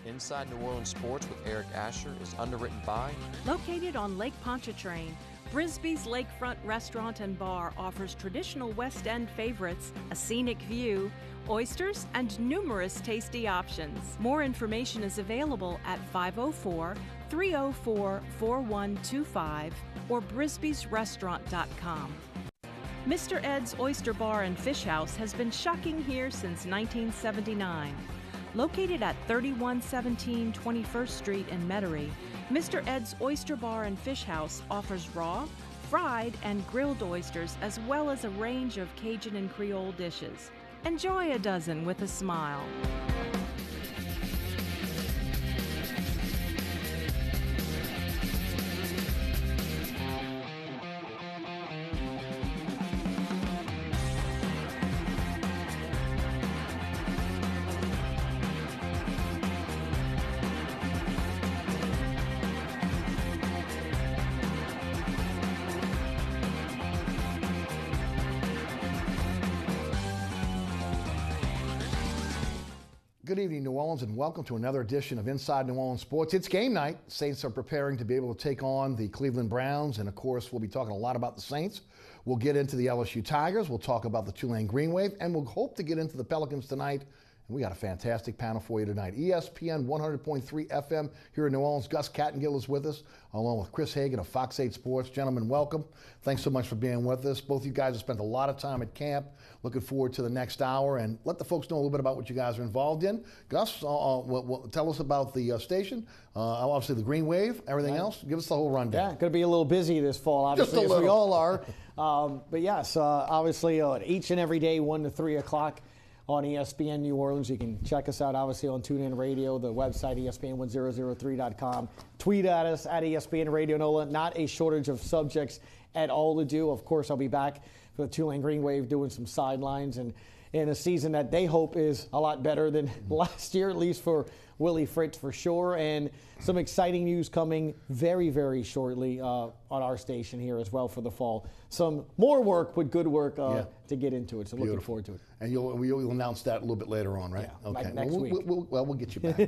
Inside New Orleans Sports with Eric Asher is underwritten by... Located on Lake Pontchartrain, Brisbee's Lakefront Restaurant and Bar offers traditional West End favorites, a scenic view, oysters, and numerous tasty options. More information is available at 504-304-4125 or brisbeesrestaurant.com. Mr. Ed's Oyster Bar and Fish House has been shucking here since 1979. Located at 3117 21st Street in Metairie, Mr. Ed's Oyster Bar and Fish House offers raw, fried, and grilled oysters as well as a range of Cajun and Creole dishes. Enjoy a dozen with a smile. Good evening, New Orleans, and welcome to another edition of Inside New Orleans Sports. It's game night. Saints are preparing to be able to take on the Cleveland Browns, and of course, we'll be talking a lot about the Saints. We'll get into the LSU Tigers. We'll talk about the Tulane Green Wave, and we'll hope to get into the Pelicans tonight. And we got a fantastic panel for you tonight. ESPN 100.3 FM here in New Orleans. Gus Kattengell is with us, along with Chris Hagan of Fox 8 Sports. Gentlemen, welcome. Thanks so much for being with us. Both of you guys have spent a lot of time at camp. Looking forward to the next hour, and let the folks know a little bit about what you guys are involved in. Gus, tell us about the station, obviously the Green Wave, everything else. Give us the whole rundown. Yeah, going to be a little busy this fall, obviously, as we all are. But yes, obviously each and every day, 1 to 3 o'clock on ESPN New Orleans. You can check us out, obviously, on TuneIn Radio, the website, ESPN1003.com. Tweet at us, at ESPN Radio NOLA. Not a shortage of subjects at all to do. Of course, I'll be back for the Tulane Green Wave doing some sidelines and in a season that they hope is a lot better than last year, at least for Willie Fritz for sure. And some exciting news coming very, very shortly on our station here as well for the fall. Some more work, but good work to get into it. So looking forward to it. And you'll announce that a little bit later on, right? Yeah, okay. Like next week. We'll get you back.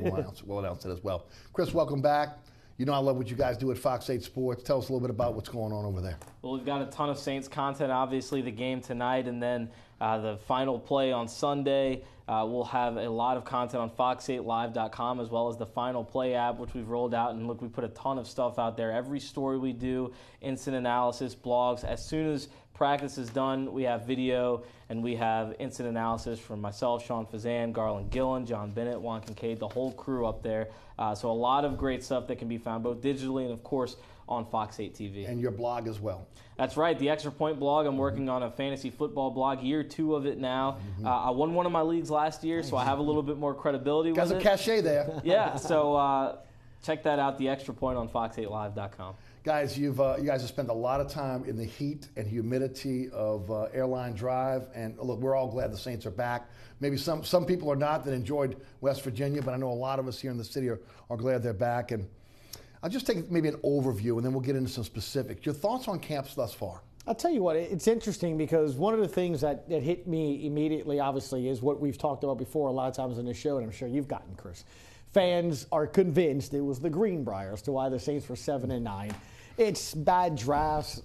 We'll announce it as well. Chris, welcome back. You know I love what you guys do at Fox 8 Sports. Tell us a little bit about what's going on over there. Well, we've got a ton of Saints content, obviously, the game tonight, and then the final play on Sunday. We'll have a lot of content on fox8live.com as well as the Final Play app, which we've rolled out. And look, we put a ton of stuff out there. Every story we do, instant analysis, blogs. As soon as practice is done, we have video and we have instant analysis from myself, Sean Fazan, Garland Gillen, John Bennett, Juan Kincaid, the whole crew up there. So a lot of great stuff that can be found both digitally and, of course, on Fox 8 TV. And your blog as well. That's right, the Extra Point blog. I'm working on a fantasy football blog, year 2 of it now. I won one of my leagues last year, so I have a little bit more credibility with it. Got some cachet there. Yeah, so check that out, the Extra Point on fox8live.com. Guys, you guys have spent a lot of time in the heat and humidity of Airline Drive, and look, we're all glad the Saints are back. Maybe some people are not that enjoyed West Virginia, but I know a lot of us here in the city are glad they're back. And I'll just take maybe an overview, and then we'll get into some specifics. Your thoughts on camps thus far? I'll tell you what, it's interesting because one of the things that hit me immediately, obviously, is what we've talked about before a lot of times in this show, and I'm sure you've gotten, Chris. Fans are convinced it was the Greenbrier as to why the Saints were 7-9. It's bad drafts,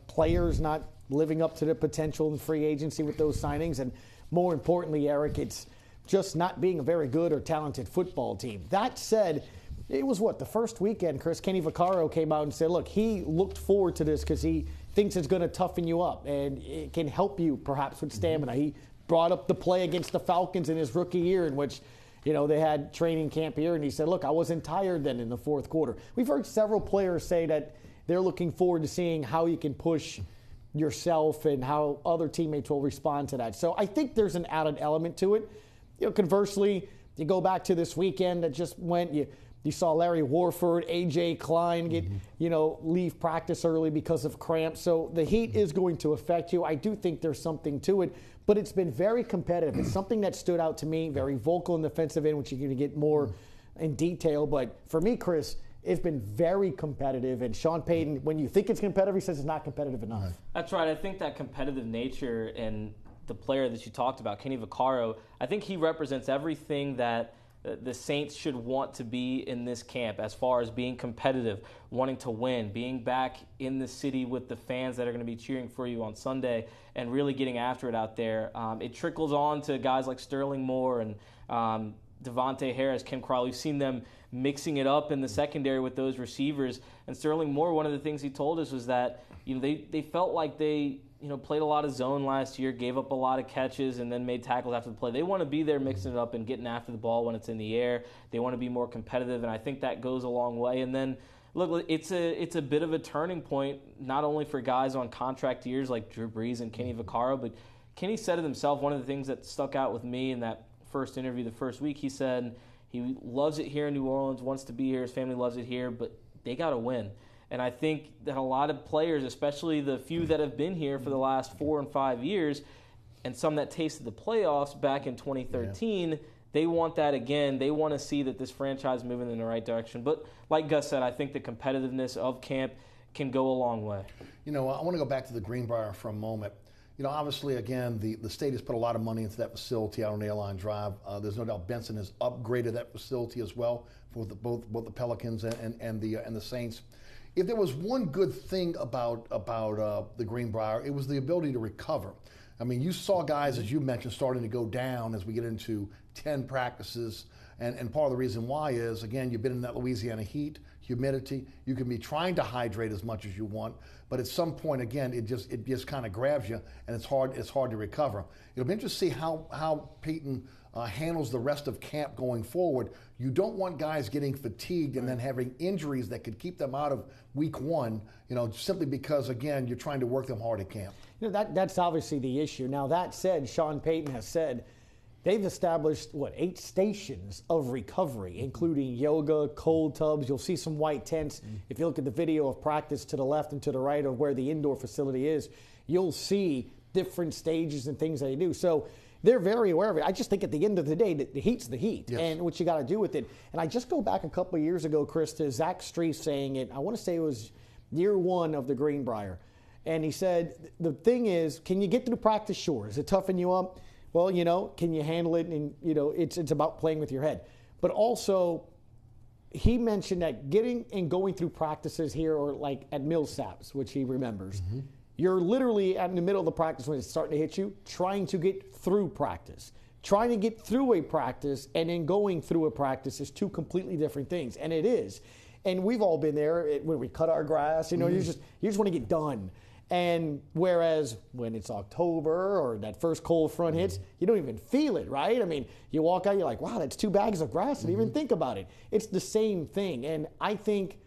players not living up to their potential in free agency with those signings, and more importantly, Eric, it's just not being a very good or talented football team. That said, it was the first weekend, Chris, Kenny Vaccaro came out and said, look, he looked forward to this because he thinks it's going to toughen you up and it can help you perhaps with stamina. He brought up the play against the Falcons in his rookie year in which they had training camp here, and he said, look, I wasn't tired then in the fourth quarter. We've heard several players say that they're looking forward to seeing how you can push yourself and how other teammates will respond to that. So I think there's an added element to it. Conversely, you go back to this weekend that just went, you saw Larry Warford, A.J. Klein get, leave practice early because of cramps. So the heat is going to affect you. I do think there's something to it, but it's been very competitive. It's something that stood out to me, very vocal in the defensive end, which you're going to get more in detail. But for me, Chris, it's been very competitive. And Sean Payton, when you think it's competitive, he says it's not competitive enough. That's right. I think that competitive nature and the player that you talked about, Kenny Vaccaro, I think he represents everything that the Saints should want to be in this camp as far as being competitive, wanting to win, being back in the city with the fans that are going to be cheering for you on Sunday and really getting after it out there. It trickles on to guys like Sterling Moore and Devontae Harris, Ken Crawley. We've seen them mixing it up in the secondary with those receivers. And Sterling Moore, one of the things he told us was that they felt like they played a lot of zone last year, gave up a lot of catches, and then made tackles after the play. They want to be there mixing it up and getting after the ball when it's in the air. They want to be more competitive, and I think that goes a long way. And then, look, it's a bit of a turning point, not only for guys on contract years like Drew Brees and Kenny Vaccaro, but Kenny said it himself. One of the things that stuck out with me in that first interview the first week, he said he loves it here in New Orleans, wants to be here, his family loves it here, but they got to win. And I think that a lot of players, especially the few that have been here for the last 4 and 5 years, and some that tasted the playoffs back in 2013, they want that again. They want to see that this franchise is moving in the right direction. But like Gus said, I think the competitiveness of camp can go a long way. I want to go back to the Greenbrier for a moment. Obviously, again, the state has put a lot of money into that facility out on Airline Drive. There's no doubt Benson has upgraded that facility as well for both the Pelicans and the Saints. If there was one good thing about the Greenbrier, it was the ability to recover. I mean, you saw guys, as you mentioned, starting to go down as we get into 10 practices. And part of the reason why is, again, you've been in that Louisiana heat, humidity. You can be trying to hydrate as much as you want, but at some point, again, it just kind of grabs you, and it's hard to recover. It'll be interesting to see how Peyton handles the rest of camp going forward. You don't want guys getting fatigued and then having injuries that could keep them out of week one, simply because, again, you're trying to work them hard at camp. That's obviously the issue. Now, that said, Sean Payton has said they've established, 8 stations of recovery, including yoga, cold tubs. You'll see some white tents. If you look at the video of practice to the left and to the right of where the indoor facility is, you'll see different stages and things they do. So they're very aware of it. I just think at the end of the day, the heat's the heat, yes, and what you got to do with it. And I just go back a couple of years ago, Chris, to Zach Streif saying it. I want to say it was year 1 of the Greenbrier. And he said, the thing is, can you get through practice? Sure. Is it toughen you up? Well, can you handle it? And, it's about playing with your head. But also, he mentioned that getting and going through practices here, or like at Millsaps, which he remembers, you're literally in the middle of the practice when it's starting to hit you, trying to get through practice. Trying to get through a practice and then going through a practice is 2 completely different things, and it is. And we've all been there when we cut our grass. You just want to get done. And whereas when it's October or that first cold front hits, you don't even feel it, right? I mean, you walk out, you're like, wow, that's 2 bags of grass. I didn't even think about it. It's the same thing. And I think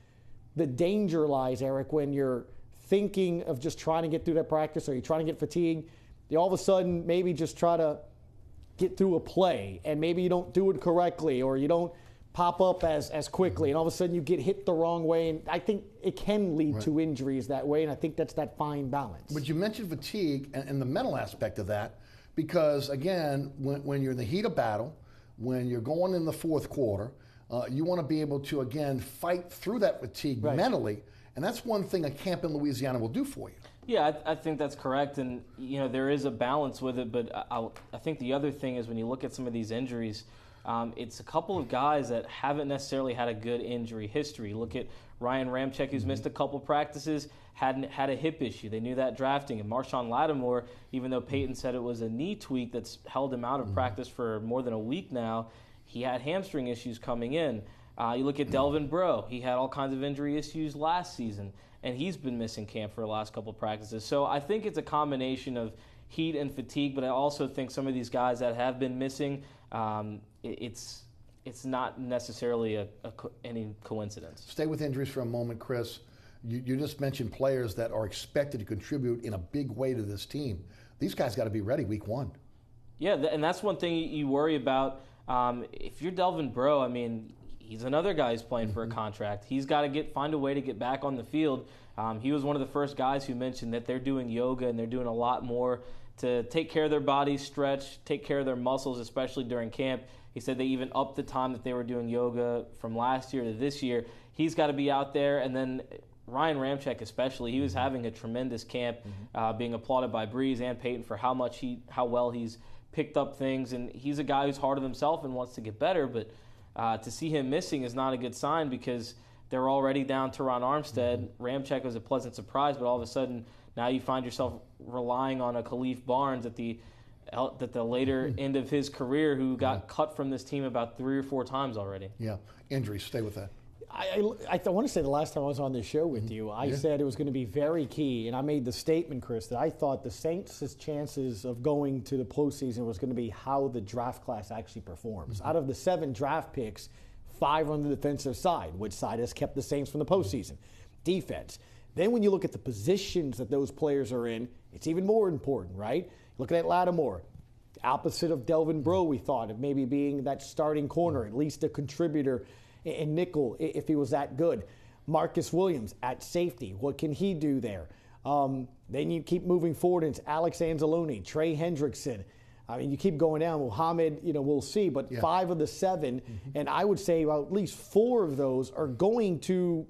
the danger lies, Eric, when you're thinking of just trying to get through that practice, or you're trying to get fatigued, you all of a sudden maybe just try to get through a play, and maybe you don't do it correctly, or you don't pop up as quickly, and all of a sudden you get hit the wrong way. And I think it can lead to injuries that way, and I think that's that fine balance. But you mentioned fatigue and the mental aspect of that, because, again, when you're in the heat of battle, when you're going in the fourth quarter, you want to be able to, again, fight through that fatigue mentally. And that's one thing a camp in Louisiana will do for you. Yeah, I think that's correct. And, there is a balance with it. But I think the other thing is when you look at some of these injuries, it's a couple of guys that haven't necessarily had a good injury history. Look at Ryan Ramczyk, who's missed a couple practices, had a hip issue. They knew that drafting. And Marshawn Lattimore, even though Peyton said it was a knee tweak that's held him out of practice for more than a week now, he had hamstring issues coming in. You look at Delvin Breaux. He had all kinds of injury issues last season, and he's been missing camp for the last couple of practices. So I think it's a combination of heat and fatigue, but I also think some of these guys that have been missing, it's not necessarily any coincidence. Stay with injuries for a moment, Chris. You just mentioned players that are expected to contribute in a big way to this team. These guys got to be ready week 1. Yeah, and that's one thing you worry about. If you're Delvin Breaux, I mean, he's another guy who's playing for a contract. He's got to find a way to get back on the field. He was one of the first guys who mentioned that they're doing yoga and they're doing a lot more to take care of their bodies, stretch, take care of their muscles, especially during camp. He said they even upped the time that they were doing yoga from last year to this year. He's got to be out there. And then Ryan Ramczyk especially, he was having a tremendous camp, being applauded by Brees and Peyton for how well he's picked up things. And he's a guy who's hard on himself and wants to get better, but to see him missing is not a good sign because they're already down Teron Armstead. Ramczyk was a pleasant surprise, but all of a sudden now you find yourself relying on a Khalif Barnes at the later end of his career who got cut from this team about 3 or 4 times already. Yeah, injuries, stay with that. I want to say the last time I was on this show with you, I said it was going to be very key, and I made the statement, Chris, that I thought the Saints' chances of going to the postseason was going to be how the draft class actually performs. Out of the 7 draft picks, 5 on the defensive side, which side has kept the Saints from the postseason. Defense. Then when you look at the positions that those players are in, it's even more important, right? Looking at Lattimore, opposite of Delvin Breaux, we thought of maybe being that starting corner, at least a contributor in nickel if he was that good. Marcus Williams at safety, what can he do there? Then you keep moving forward, and it's Alex Anzalone, Trey Hendrickson. I mean, you keep going down. Muhammad, we'll see, but 5 of the 7, and I would say at least 4 of those are going to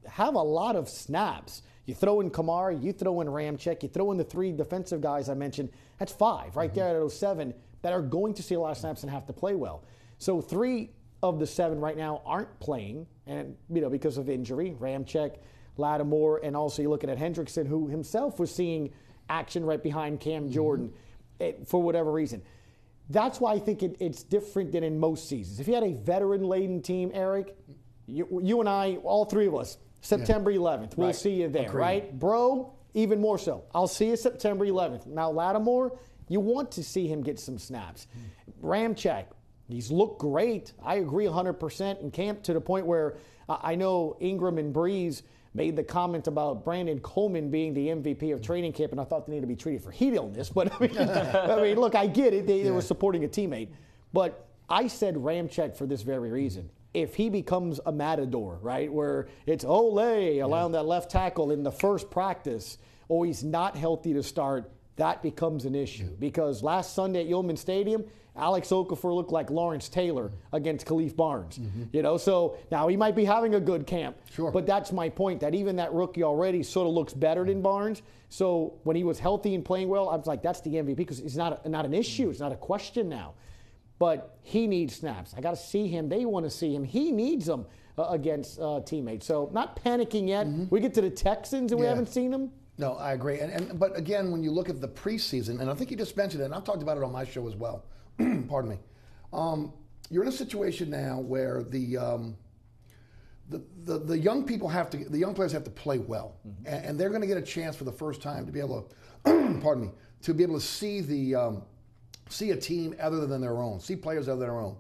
have a lot of snaps. You throw in Kamara, you throw in Ramczyk, you throw in the 3 defensive guys I mentioned. That's 5 right there out of those 7 that are going to see a lot of snaps and have to play well. So 3 of the 7 right now aren't playing, and because of injury. Ramczyk, Lattimore, and also you're looking at Hendrickson, who himself was seeing action right behind Cam Jordan for whatever reason. That's why I think it's different than in most seasons. If you had a veteran-laden team, Eric, you and I, all 3 of us, September 11th, we'll see you there, right? Bro, even more so. I'll see you September 11th. Now, Lattimore, you want to see him get some snaps. Ramczyk, he's looked great. I agree 100% in camp, to the point where I know Ingram and Breeze made the comment about Brandon Coleman being the MVP of training camp, and I thought they needed to be treated for heat illness. But I mean, look, I get it. They were supporting a teammate. But I said Ramczyk for this very reason. If he becomes a matador, right, where it's Ole allowing that left tackle in the first practice, or he's not healthy to start, that becomes an issue. Because last Sunday at Yeoman Stadium, Alex Okafor looked like Lawrence Taylor against Khalif Barnes. So now he might be having a good camp. But that's my point, that even that rookie already sort of looks better than Barnes. So when he was healthy and playing well, I was like, that's the MVP, because it's not an issue. It's not a question now. But he needs snaps. I got to see him. They want to see him. He needs them against teammates. So not panicking yet. We get to the Texans and we haven't seen them. No, I agree. But again, when you look at the preseason, and I think you just mentioned it, and I've talked about it on my show as well. Pardon me. You're in a situation now where the young people the young players have to play well, and they're going to get a chance for the first time to be able to, pardon me, to be able to see a team other than their own, see players other than their own.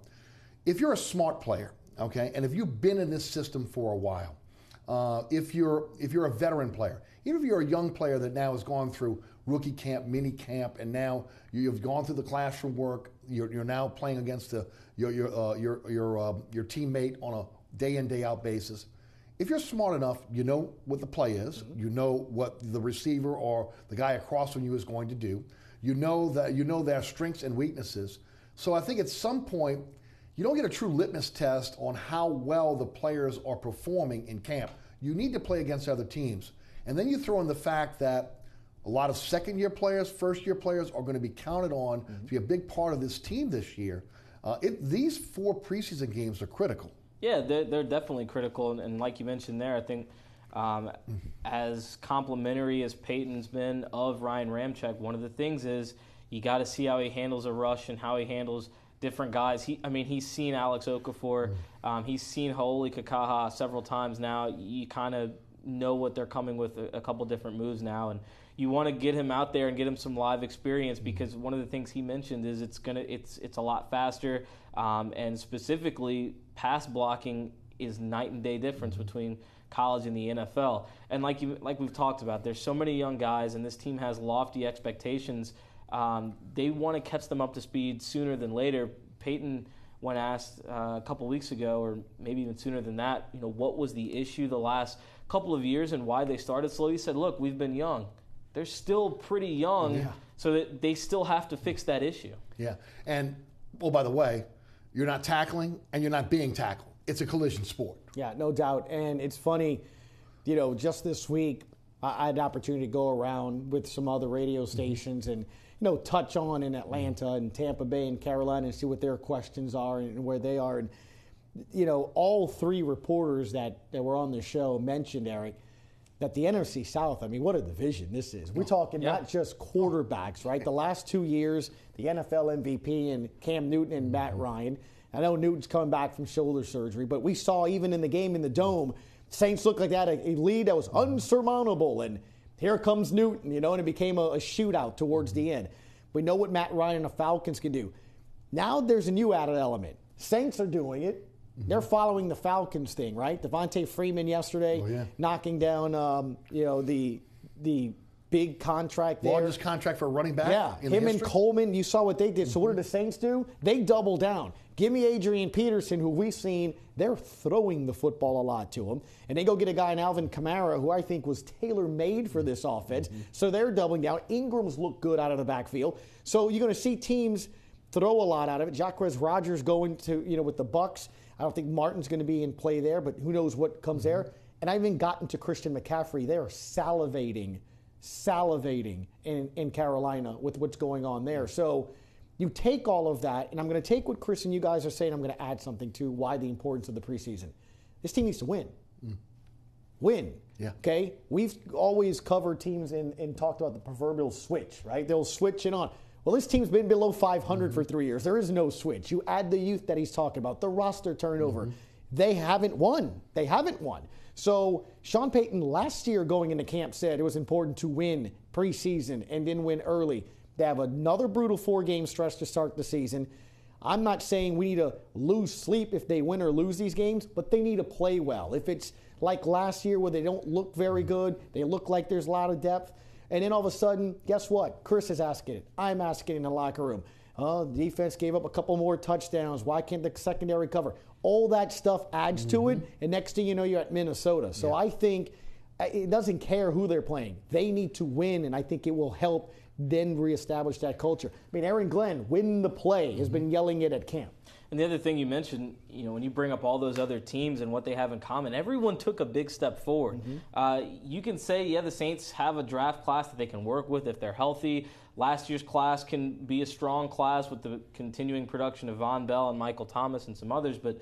If you're a smart player, okay, and if you've been in this system for a while, if you're a veteran player, even if you're a young player that now has gone through rookie camp, mini camp, and now you've gone through the classroom work, you're now playing against your teammate on a day in, day out basis. If you're smart enough, you know what the play is, you know what the receiver or the guy across from you is going to do. You know their strengths and weaknesses. So I think at some point, you don't get a true litmus test on how well the players are performing in camp. You need to play against other teams. And then you throw in the fact that a lot of second-year players, first-year players are going to be counted on to be a big part of this team this year. These 4 preseason games are critical. Yeah, they're definitely critical. And like you mentioned there, I think as complimentary as Peyton's been of Ryan Ramczyk, one of the things is you got to see how he handles a rush and how he handles different guys. He's seen Alex Okafor. He's seen Haoli Kakaha several times now. You kind of know what they're coming with a couple different moves now, and you want to get him out there and get him some live experience, because one of the things he mentioned is it's a lot faster, and specifically pass blocking is night and day difference between college and the NFL. And like we've talked about, there's so many young guys, and this team has lofty expectations. They want to catch them up to speed sooner than later. Peyton, when asked a couple weeks ago, or maybe even sooner than that, what was the issue the last couple of years and why they started slow, he said, look, we've been young. They're still pretty young, so that they still have to fix that issue. Yeah, and, by the way, you're not tackling and you're not being tackled. It's a collision sport. Yeah, no doubt. And it's funny, just this week, I had an opportunity to go around with some other radio stations and, touch on in Atlanta and Tampa Bay and Carolina and see what their questions are and where they are. And all three reporters that were on the show mentioned, Eric, that the NFC South, I mean, what a division this is. We're talking not just quarterbacks, right? The last 2 years, the NFL MVP and Cam Newton and Matt Ryan. I know Newton's coming back from shoulder surgery, but we saw even in the game in the Dome, Saints looked like they had a lead that was unsurmountable, and here comes Newton, and it became a shootout towards the end. We know what Matt Ryan and the Falcons can do. Now there's a new added element. Saints are doing it. They're following the Falcons thing, right? Devontae Freeman yesterday knocking down, the big contract there. Largest contract for a running back. Yeah, him and Coleman, you saw what they did. So what did the Saints do? They double down. Give me Adrian Peterson, who we've seen, they're throwing the football a lot to him. And they go get a guy in Alvin Kamara, who I think was tailor-made for this offense. So they're doubling down. Ingram's look good out of the backfield. So you're going to see teams throw a lot out of it. Jacquez Rodgers going to, with the Bucs. I don't think Martin's going to be in play there, but who knows what comes there. And I haven't gotten to Christian McCaffrey. They are salivating in Carolina with what's going on there. So you take all of that, and I'm going to take what Chris and you guys are saying, I'm going to add something to why the importance of the preseason. This team needs to win. Win. Yeah. Okay? We've always covered teams and talked about the proverbial switch, right? They'll switch it on. Well, this team's been below 500 for 3 years. There is no switch. You add the youth that he's talking about, the roster turnover. They haven't won. So Sean Payton last year going into camp said it was important to win preseason and then win early. They have another brutal 4-game stretch to start the season. I'm not saying we need to lose sleep if they win or lose these games, but they need to play well. If it's like last year where they don't look very good, they look like there's a lot of depth, and then all of a sudden, guess what? Chris is asking it. I'm asking it in the locker room. The defense gave up a couple more touchdowns. Why can't the secondary cover? All that stuff adds to it, and next thing you know, you're at Minnesota. So I think it doesn't care who they're playing. They need to win, and I think it will help then reestablish that culture. I mean, Aaron Glenn, win the play, has been yelling it at camp. And the other thing you mentioned, when you bring up all those other teams and what they have in common, everyone took a big step forward. You can say, the Saints have a draft class that they can work with if they're healthy. Last year's class can be a strong class with the continuing production of Von Bell and Michael Thomas and some others. But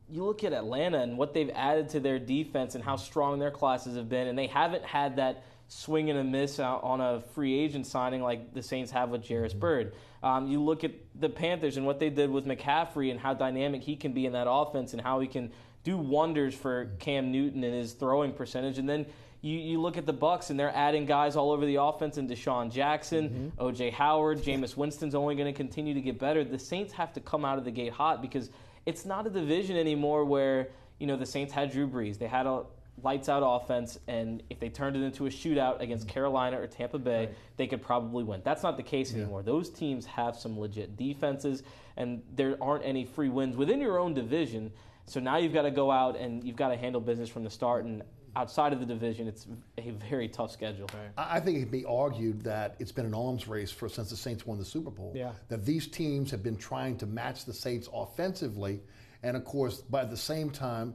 you look at Atlanta and what they've added to their defense and how strong their classes have been, and they haven't had that swing and a miss on a free agent signing like the Saints have with Jarris Byrd. You look at the Panthers and what they did with McCaffrey and how dynamic he can be in that offense and how he can do wonders for Cam Newton and his throwing percentage. And then you look at the Bucs and they're adding guys all over the offense, and Deshaun Jackson, O.J. Howard, Jameis Winston's only going to continue to get better. The Saints have to come out of the gate hot because it's not a division anymore where, the Saints had Drew Brees. They had a lights-out offense, and if they turned it into a shootout against Carolina or Tampa Bay, they could probably win. That's not the case anymore. Those teams have some legit defenses, and there aren't any free wins within your own division. So now you've got to go out and you've got to handle business from the start, and outside of the division, it's a very tough schedule. I think it can be argued that it's been an arms race since the Saints won the Super Bowl. That these teams have been trying to match the Saints offensively, and of course, by the same time,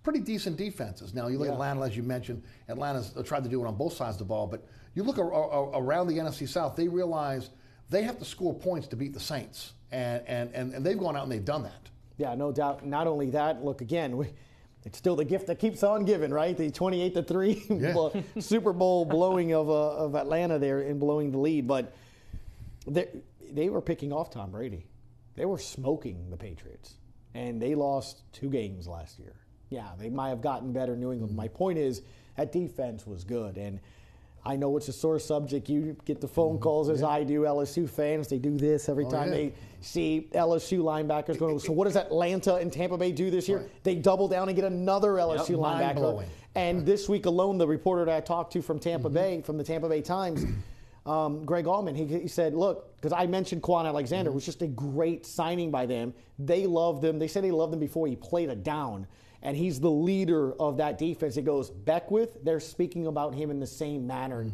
pretty decent defenses. Now, you look at Atlanta, as you mentioned, Atlanta's tried to do it on both sides of the ball, but you look around the NFC South, they realize they have to score points to beat the Saints, and they've gone out and they've done that. Yeah, no doubt. Not only that, look, again, it's still the gift that keeps on giving, right? The 28-3 Super Bowl blowing of Atlanta there and blowing the lead, but they were picking off Tom Brady. They were smoking the Patriots, and they lost 2 games last year. Yeah, they might have gotten better in New England. My point is that defense was good, and I know it's a sore subject. You get the phone calls as I do. LSU fans, they do this every time they see LSU linebackers going. So what does Atlanta and Tampa Bay do this year? They double down and get another LSU linebacker. And this week alone, the reporter that I talked to from Tampa Bay, from the Tampa Bay Times, Greg Allman, he said, look, because I mentioned Quan Alexander, it was just a great signing by them. They loved him. They said they loved him before he played a down. And he's the leader of that defense. It goes, Beckwith, they're speaking about him in the same manner.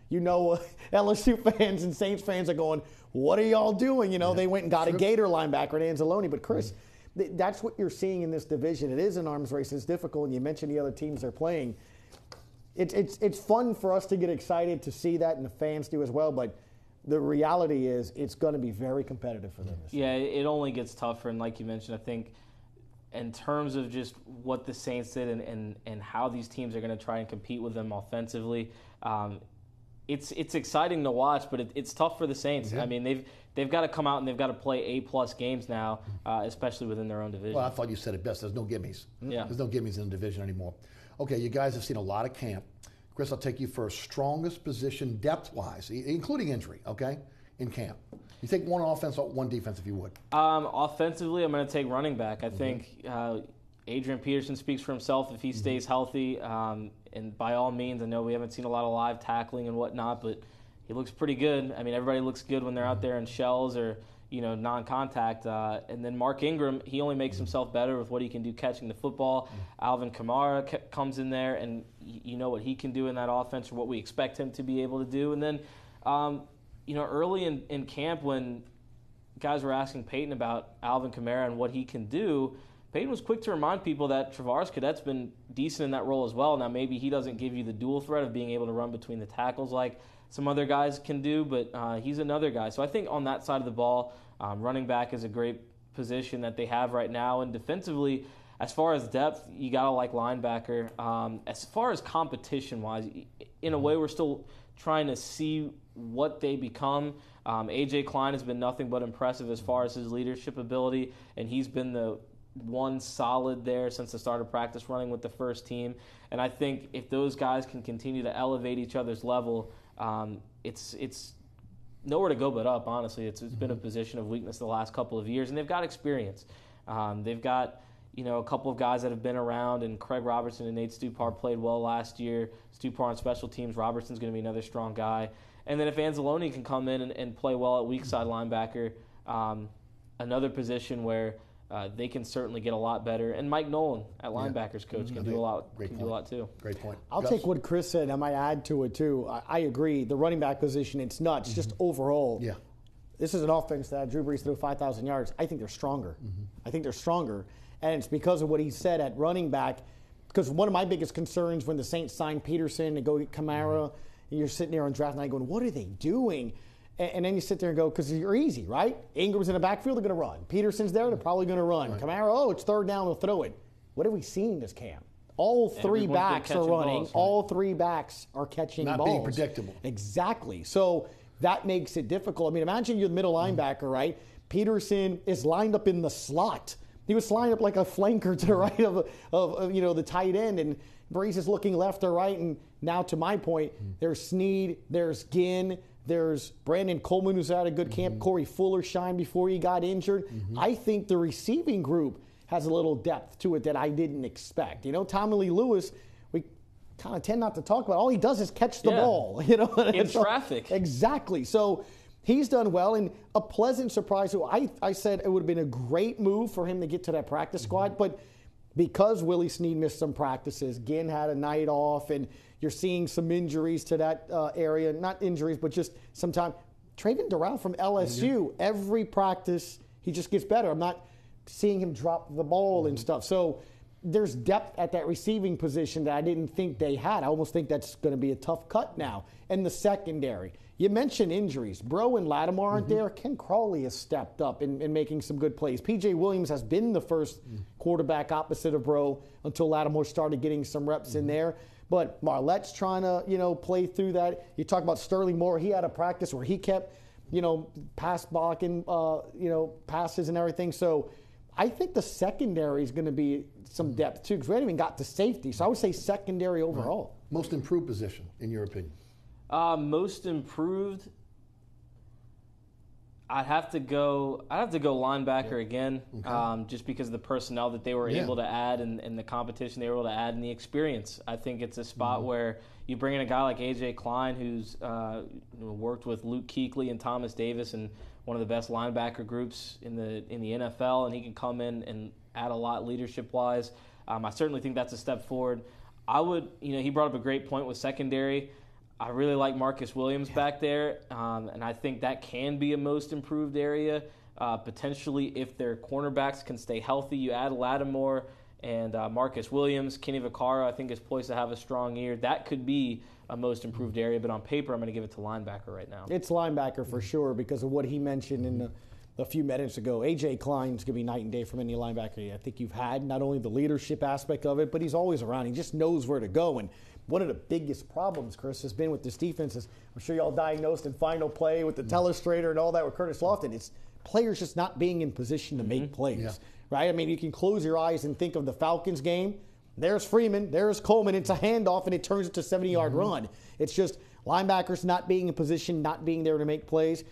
LSU fans and Saints fans are going, what are y'all doing? They went and got a Gator linebacker at Anzalone. But, Chris, that's what you're seeing in this division. It is an arms race. It's difficult. And you mentioned the other teams they're playing. It's fun for us to get excited to see that, and the fans do as well. But the reality is it's going to be very competitive for them this year. Yeah, it only gets tougher. And like you mentioned, I think in terms of just what the Saints did and how these teams are going to try and compete with them offensively, it's exciting to watch, but it's tough for the Saints. Yeah. I mean, they've got to come out and they've got to play A+ games now, especially within their own division. Well, I thought you said it best. There's no gimmies. Yeah. There's no gimmies in the division anymore. Okay, you guys have seen a lot of camp. Chris, I'll take you for strongest position depth-wise, including injury, okay, in camp. You take one offense, one defense if you would. Offensively, I'm going to take running back. I think Adrian Peterson speaks for himself if he stays healthy. And by all means, I know we haven't seen a lot of live tackling and whatnot, but he looks pretty good. I mean, everybody looks good when they're out there in shells or, non-contact. And then Mark Ingram, he only makes himself better with what he can do catching the football. Alvin Kamara comes in there, and you know what he can do in that offense or what we expect him to be able to do. And then, early in camp when guys were asking Peyton about Alvin Kamara and what he can do, Peyton was quick to remind people that Travaris Cadet's been decent in that role as well. Now, maybe he doesn't give you the dual threat of being able to run between the tackles like some other guys can do, but he's another guy. So I think on that side of the ball, running back is a great position that they have right now. And defensively, as far as depth, you got to like linebacker. As far as competition-wise, in a way, we're still trying to see what they become. A.J. Klein has been nothing but impressive as far as his leadership ability, and he's been the one solid there since the start of practice running with the first team. And I think if those guys can continue to elevate each other's level, it's nowhere to go but up, honestly. It's been a position of weakness the last couple of years, and they've got experience. They've got a couple of guys that have been around, and Craig Robertson and Nate Stupar played well last year. Stupar on special teams. Robertson's going to be another strong guy. And then if Anzalone can come in and play well at weak side linebacker, another position where they can certainly get a lot better. And Mike Nolan at linebackers coach can do a lot. Do a lot too. Great point. I'll take what Chris said. I might add to it too. I agree. The running back position, it's nuts. Just overall. Yeah. This is an offense that Drew Brees threw 5,000 yards. I think they're stronger. I think they're stronger. And it's because of what he said at running back. Because one of my biggest concerns when the Saints signed Peterson and go get Kamara, and you're sitting there on draft night going, what are they doing? And then you sit there and go, because you're easy, right? Ingram's in the backfield, they're going to run. Peterson's there, they're probably going to run. Right. Kamara, it's third down, they'll throw it. What have we seen this camp? All three backs are running. Balls, right? All three backs are catching balls. Not being predictable. Exactly. So that makes it difficult. I mean, imagine you're the middle linebacker, right? Peterson is lined up in the slot. He was lined up like a flanker to the right of the tight end, and Brees is looking left or right. And now, to my point, there's Snead, there's Ginn, there's Brandon Coleman, who's had a good camp. Corey Fuller shined before he got injured. I think the receiving group has a little depth to it that I didn't expect. Tommy Lee Lewis, we kind of tend not to talk about. All he does is catch the ball. In traffic. Exactly. So he's done well, and a pleasant surprise. So I said it would have been a great move for him to get to that practice squad, but because Willie Snead missed some practices, Ginn had a night off, and you're seeing some injuries to that area. Not injuries, but just some time. Traven Durrell from LSU, every practice, he just gets better. I'm not seeing him drop the ball and stuff. So there's depth at that receiving position that I didn't think they had. I almost think that's going to be a tough cut now. And the secondary. You mentioned injuries. Bro and Lattimore aren't there. Ken Crawley has stepped up in making some good plays. P.J. Williams has been the first quarterback opposite of Bro until Lattimore started getting some reps in there. But Marlette's trying to, play through that. You talk about Sterling Moore. He had a practice where he kept, pass blocking, passes and everything. So I think the secondary is going to be some depth too, because we haven't even got to safety. So I would say secondary overall. Right. Most improved position, in your opinion? Most improved, I'd have to go linebacker again, just because of the personnel that they were able to add and the competition they were able to add and the experience. I think it's a spot where you bring in a guy like A.J. Klein, who's worked with Luke Kuechly and Thomas Davis and one of the best linebacker groups in the NFL, and he can come in and add a lot leadership-wise. I certainly think that's a step forward. He brought up a great point with secondary. I really like Marcus Williams back there, and I think that can be a most improved area. Potentially, if their cornerbacks can stay healthy, you add Lattimore and Marcus Williams. Kenny Vaccaro, I think, is poised to have a strong year. That could be a most improved area, but on paper, I'm going to give it to linebacker right now. It's linebacker for sure because of what he mentioned a few minutes ago, A.J. Klein's going to be night and day from any linebacker I think you've had. Not only the leadership aspect of it, but he's always around. He just knows where to go. And one of the biggest problems, Chris, has been with this defense is, I'm sure y'all diagnosed in final play with the telestrator and all that with Curtis Lofton. It's players just not being in position to make plays, right? I mean, you can close your eyes and think of the Falcons game. There's Freeman, there's Coleman. It's a handoff, and it turns into a 70-yard run. It's just linebackers not being in position, not being there to make plays.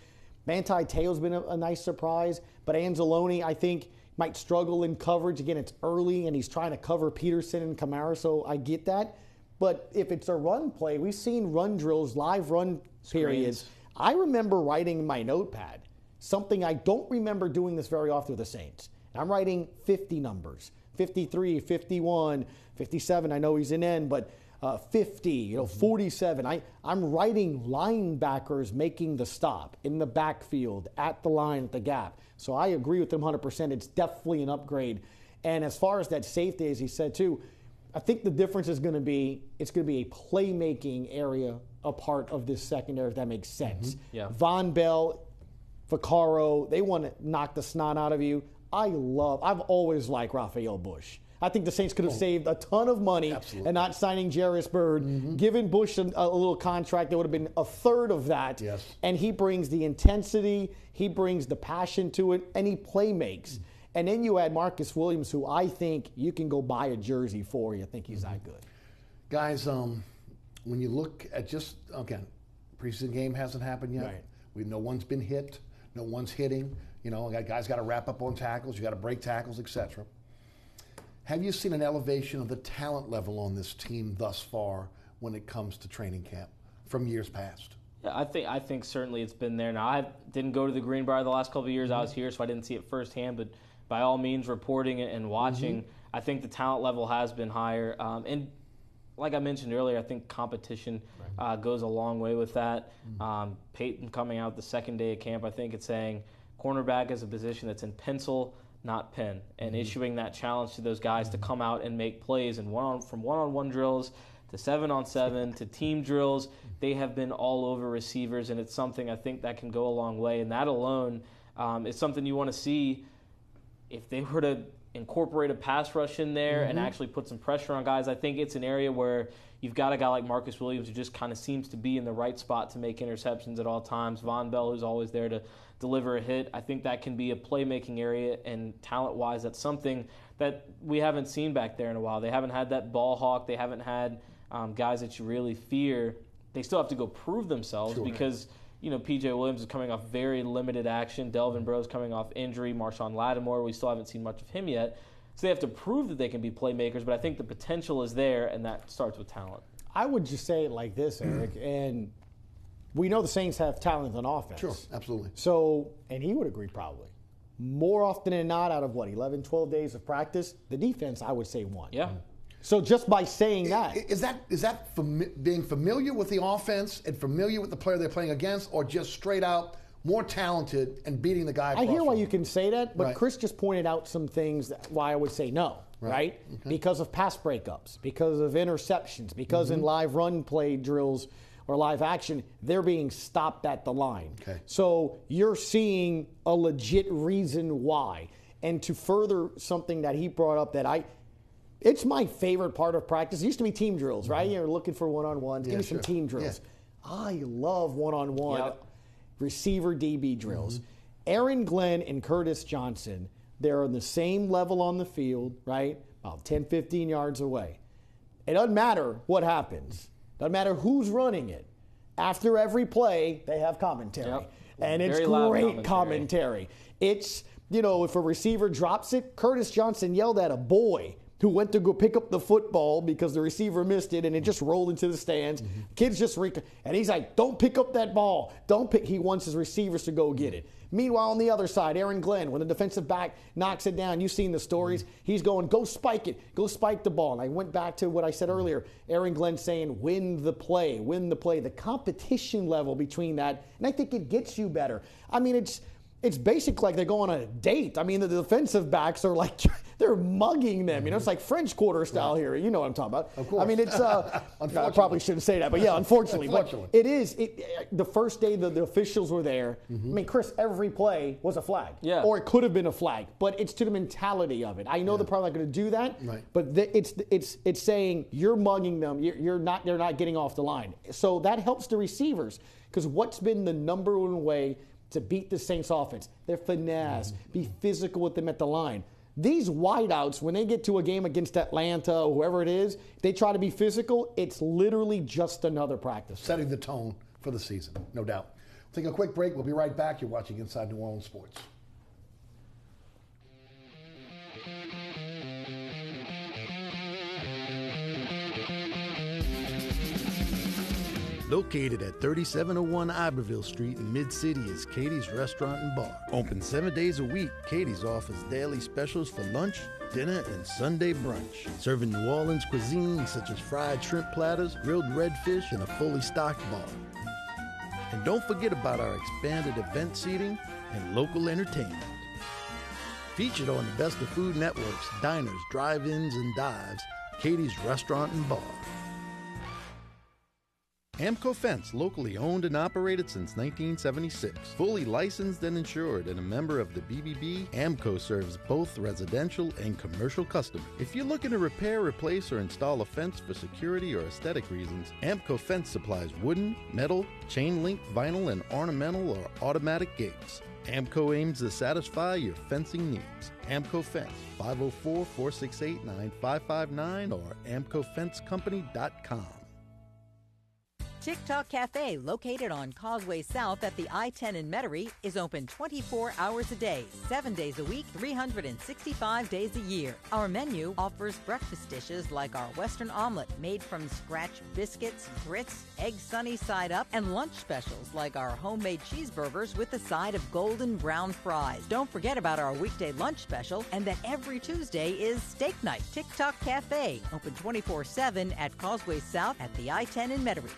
Manti Te'o's been a nice surprise, but Anzalone, I think, might struggle in coverage. Again, it's early, and he's trying to cover Peterson and Kamara, so I get that. But if it's a run play, we've seen run drills, live run periods. I remember writing in my notepad something I don't remember doing this very often with the Saints. I'm writing 50 numbers, 53, 51, 57. I know he's an N, but 50, 47. I'm writing linebackers making the stop in the backfield, at the line, at the gap. So I agree with him 100%. It's definitely an upgrade. And as far as that safety, as he said too, I think the difference is going to be, it's going to be a playmaking area, a part of this secondary, if that makes sense. Yeah. Von Bell, Vaccaro, they want to knock the snot out of you. I've always liked Raphael Bush. I think the Saints could have saved a ton of money and not signing Jarvis Byrd, giving Bush a little contract that would have been a third of that. Yes. And he brings the intensity, he brings the passion to it, and he play makes. And then you add Marcus Williams, who I think you can go buy a jersey for. You think he's that good. Guys, when you look at just, again, preseason game hasn't happened yet. Right. No one's been hit. No one's hitting. Guys got to wrap up on tackles. You got to break tackles, etc. Have you seen an elevation of the talent level on this team thus far when it comes to training camp from years past? Yeah, I think certainly it's been there. Now, I didn't go to the Greenbrier the last couple of years I was here, so I didn't see it firsthand. But by all means, reporting it and watching, I think the talent level has been higher. And like I mentioned earlier, I think competition goes a long way with that. Peyton coming out the second day of camp, I think it's saying cornerback is a position that's in pencil, not pen, and issuing that challenge to those guys to come out and make plays. And from one-on-one drills to 7-on-7 to team drills, they have been all over receivers, and it's something I think that can go a long way. And that alone is something you want to see if they were to incorporate a pass rush in there and actually put some pressure on guys. I think it's an area where you've got a guy like Marcus Williams who just kind of seems to be in the right spot to make interceptions at all times. Von Bell, who's always there to deliver a hit. I think that can be a playmaking area, and talent-wise, that's something that we haven't seen back there in a while. They haven't had that ball hawk. They haven't had guys that you really fear. They still have to go prove themselves because P.J. Williams is coming off very limited action. Delvin Breaux's coming off injury. Marshawn Lattimore, we still haven't seen much of him yet. So they have to prove that they can be playmakers, but I think the potential is there, and that starts with talent. I would just say it like this, Eric, and we know the Saints have talent on offense. Sure, absolutely. So, and he would agree probably, more often than not, out of 11, 12 days of practice, the defense, I would say, won. Yeah. So just by saying that. Is that being familiar with the offense and familiar with the player they're playing against, or just straight out more talented and beating the guy? I hear why you can say that, but Chris just pointed out some things why I would say no, right? Okay. Because of pass breakups, because of interceptions, because in live run play drills or live action, they're being stopped at the line. Okay. So you're seeing a legit reason why. And to further something that he brought up it's my favorite part of practice. It used to be team drills, right? You're looking for one-on-ones. Give me some team drills. Yeah. I love one-on-one receiver DB drills. Aaron Glenn and Curtis Johnson, they're on the same level on the field, right? About 10, 15 yards away. It doesn't matter what happens. Doesn't matter who's running it. After every play, they have commentary. Yep. And it's Very loud great commentary. It's, if a receiver drops it, Curtis Johnson yelled at a boy who went to go pick up the football because the receiver missed it and it just rolled into the stands. Kids just and he's like, don't pick up that ball. He wants his receivers to go get it. Meanwhile, on the other side, Aaron Glenn, when the defensive back knocks it down, you've seen the stories, he's going, go spike it. Go spike the ball. And I went back to what I said earlier, Aaron Glenn saying, win the play. The competition level between that, and I think it gets you better. I mean, it's basically like they're going on a date. I mean, the defensive backs are like, They're mugging them. It's like French Quarter style here. You know what I'm talking about. Of course. I mean, it's. I probably shouldn't say that, but yeah, unfortunately. But it is. The first day the officials were there. I mean, Chris, every play was a flag. Yeah. Or it could have been a flag, but it's to the mentality of it. I know they're probably not going to do that. Right. But it's saying you're mugging them. They're not getting off the line. So that helps the receivers, because what's been the number one way to beat the Saints offense? Their finesse, be physical with them at the line. These wideouts, when they get to a game against Atlanta or whoever it is, they try to be physical. It's literally just another practice. Setting the tone for the season, no doubt. We'll take a quick break. We'll be right back. You're watching Inside New Orleans Sports. Located at 3701 Iberville Street in Mid-City is Katie's Restaurant and Bar. Open 7 days a week, Katie's offers daily specials for lunch, dinner, and Sunday brunch. Serving New Orleans cuisine such as fried shrimp platters, grilled redfish, and a fully stocked bar. And don't forget about our expanded event seating and local entertainment. Featured on the Best of Food Network's diners, drive-ins, and dives, Katie's Restaurant and Bar. Amco Fence, locally owned and operated since 1976. Fully licensed and insured and a member of the BBB, Amco serves both residential and commercial customers. If you're looking to repair, replace, or install a fence for security or aesthetic reasons, Amco Fence supplies wooden, metal, chain link, vinyl, and ornamental or automatic gates. Amco aims to satisfy your fencing needs. Amco Fence, 504-468-9559 or amcofencecompany.com. TikTok Cafe, located on Causeway South at the I-10 in Metairie, is open 24 hours a day, 7 days a week, 365 days a year. Our menu offers breakfast dishes like our Western omelet made from scratch biscuits, grits, egg sunny side up, and lunch specials like our homemade cheeseburgers with a side of golden brown fries. Don't forget about our weekday lunch special, and that every Tuesday is steak night. TikTok Cafe, open 24/7 at Causeway South at the I-10 in Metairie.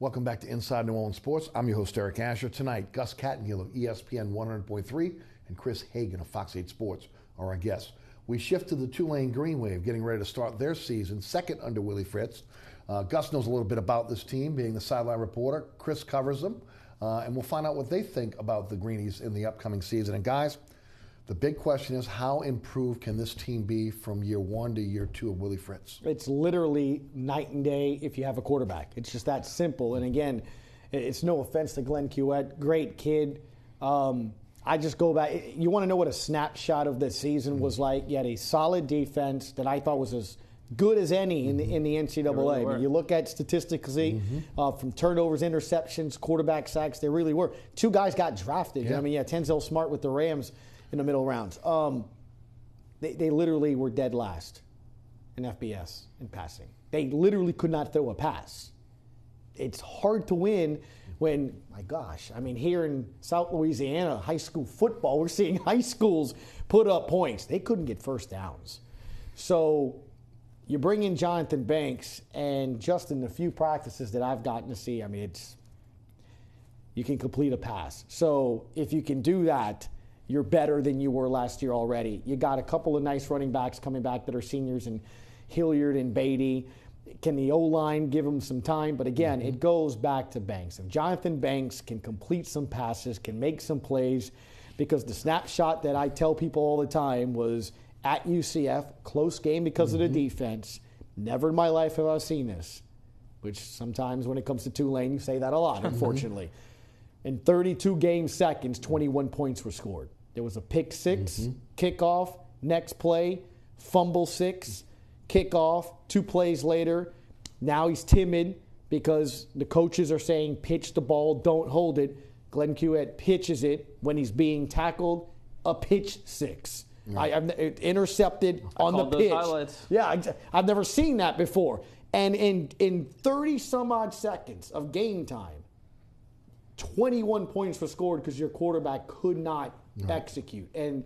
Welcome back to Inside New Orleans Sports. I'm your host, Eric Asher. Tonight, Gus Kattengell of ESPN 100.3 and Chris Hagan of Fox 8 Sports are our guests. We shift to the Tulane Green Wave, getting ready to start their season, second under Willie Fritz. Gus knows a little bit about this team, being the sideline reporter. Chris covers them, and we'll find out what they think about the Greenies in the upcoming season. And guys, the big question is, how improved can this team be from year one to year two of Willie Fritz? It's literally night and day if you have a quarterback. It's just that simple. And again, it's no offense to Glenn Cuette, great kid. I just go back. You want to know what a snapshot of this season was like? You had a solid defense that I thought was as good as any in the NCAA. Really I mean, you look at statistically from turnovers, interceptions, quarterback sacks, they really were. Two guys got drafted. Yeah. I mean, Tenzel Smart with the Rams in the middle rounds. They literally were dead last in FBS in passing. They literally could not throw a pass. It's hard to win when, my gosh, I mean, here in South Louisiana, high school football, we're seeing high schools put up points. They couldn't get first downs. So you bring in Jonathan Banks, and just in the few practices that I've gotten to see, I mean, you can complete a pass. So if you can do that, you're better than you were last year already. You got a couple of nice running backs coming back that are seniors in Hilliard and Beatty. Can the O-line give them some time? But again, it goes back to Banks. If Jonathan Banks can complete some passes, can make some plays, because the snapshot that I tell people all the time was at UCF, close game because of the defense. Never in my life have I seen this, which sometimes when it comes to Tulane, you say that a lot, unfortunately. In 32 game seconds, 21 points were scored. There was a pick six, kickoff, next play, fumble six, kickoff, 2 plays later. Now he's timid because the coaches are saying pitch the ball, don't hold it. Glenn Cuette pitches it when he's being tackled, a pitch six. I've intercepted on the pitch. Highlights. Yeah, I've never seen that before. And in 30 some odd seconds of game time, 21 points were scored because your quarterback could not execute. And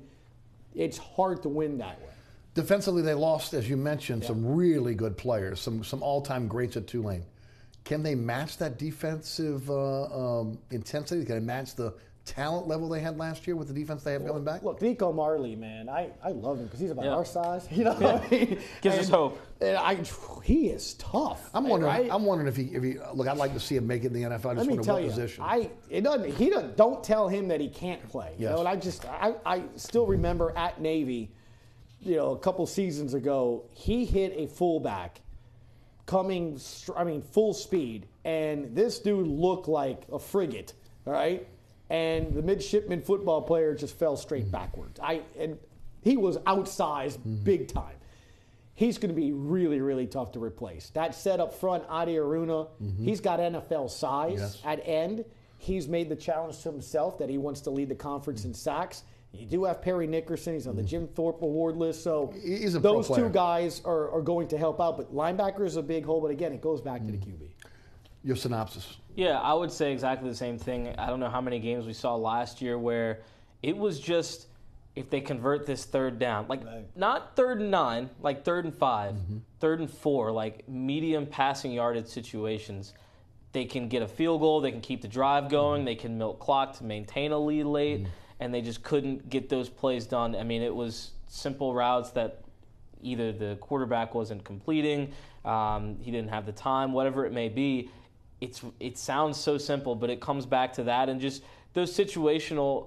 it's hard to win that way. Defensively, they lost, as you mentioned, some really good players, some all-time greats at Tulane. Can they match that defensive intensity? Can they match the talent level they had last year with the defense they have coming back? Look, Nico Marley, man, I love him because he's about our size. You know, what I mean? Gives us hope. And he is tough. I'm wondering if he look. I'd like to see him make it in the NFL. I just Let me wonder tell what you, position. Don't tell him that he can't play. Yes. You know, and I still remember at Navy, you know, a couple seasons ago, he hit a fullback full speed, and this dude looked like a frigate, all right? And the midshipman football player just fell straight backwards. And he was outsized big time. He's going to be really, really tough to replace. That set up front, Adi Aruna, he's got NFL size at end. He's made the challenge to himself that he wants to lead the conference in sacks. You do have Perry Nickerson. He's on the Jim Thorpe Award list. So those two guys are going to help out. But linebacker is a big hole. But, again, it goes back to the QB. Your synopsis. Yeah, I would say exactly the same thing. I don't know how many games we saw last year where it was just if they convert this third down. Like, not 3rd and 9, like 3rd and 5, 3rd and 4, like medium passing yardage situations. They can get a field goal. They can keep the drive going. They can milk clock to maintain a lead late. And they just couldn't get those plays done. I mean, it was simple routes that either the quarterback wasn't completing, he didn't have the time, whatever it may be. It sounds so simple, but it comes back to that and just those situational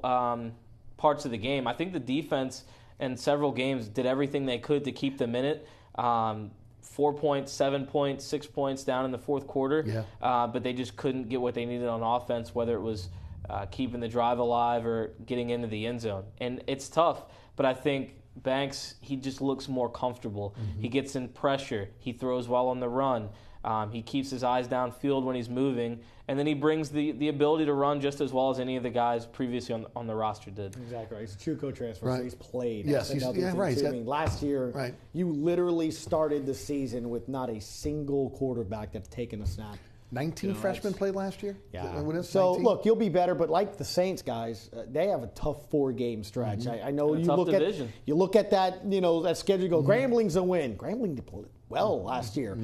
parts of the game. I think the defense in several games did everything they could to keep them in it. 4 points, 7 points, 6 points down in the fourth quarter. But they just couldn't get what they needed on offense, whether it was keeping the drive alive or getting into the end zone. And it's tough, but I think Banks, he just looks more comfortable. He gets in pressure. He throws well on the run. He keeps his eyes downfield when he's moving. And then he brings the ability to run just as well as any of the guys previously on the roster did. Exactly right. He's a JUCO transfer, so he's played. Yes, right. Last year, you literally started the season with not a single quarterback that's taken a snap. 19 freshmen played last year? Yeah. So, 19? Look, you'll be better, but like the Saints guys, they have a tough 4-game stretch. I know you look at that, that schedule, you go, Grambling's a win. Grambling played well last year.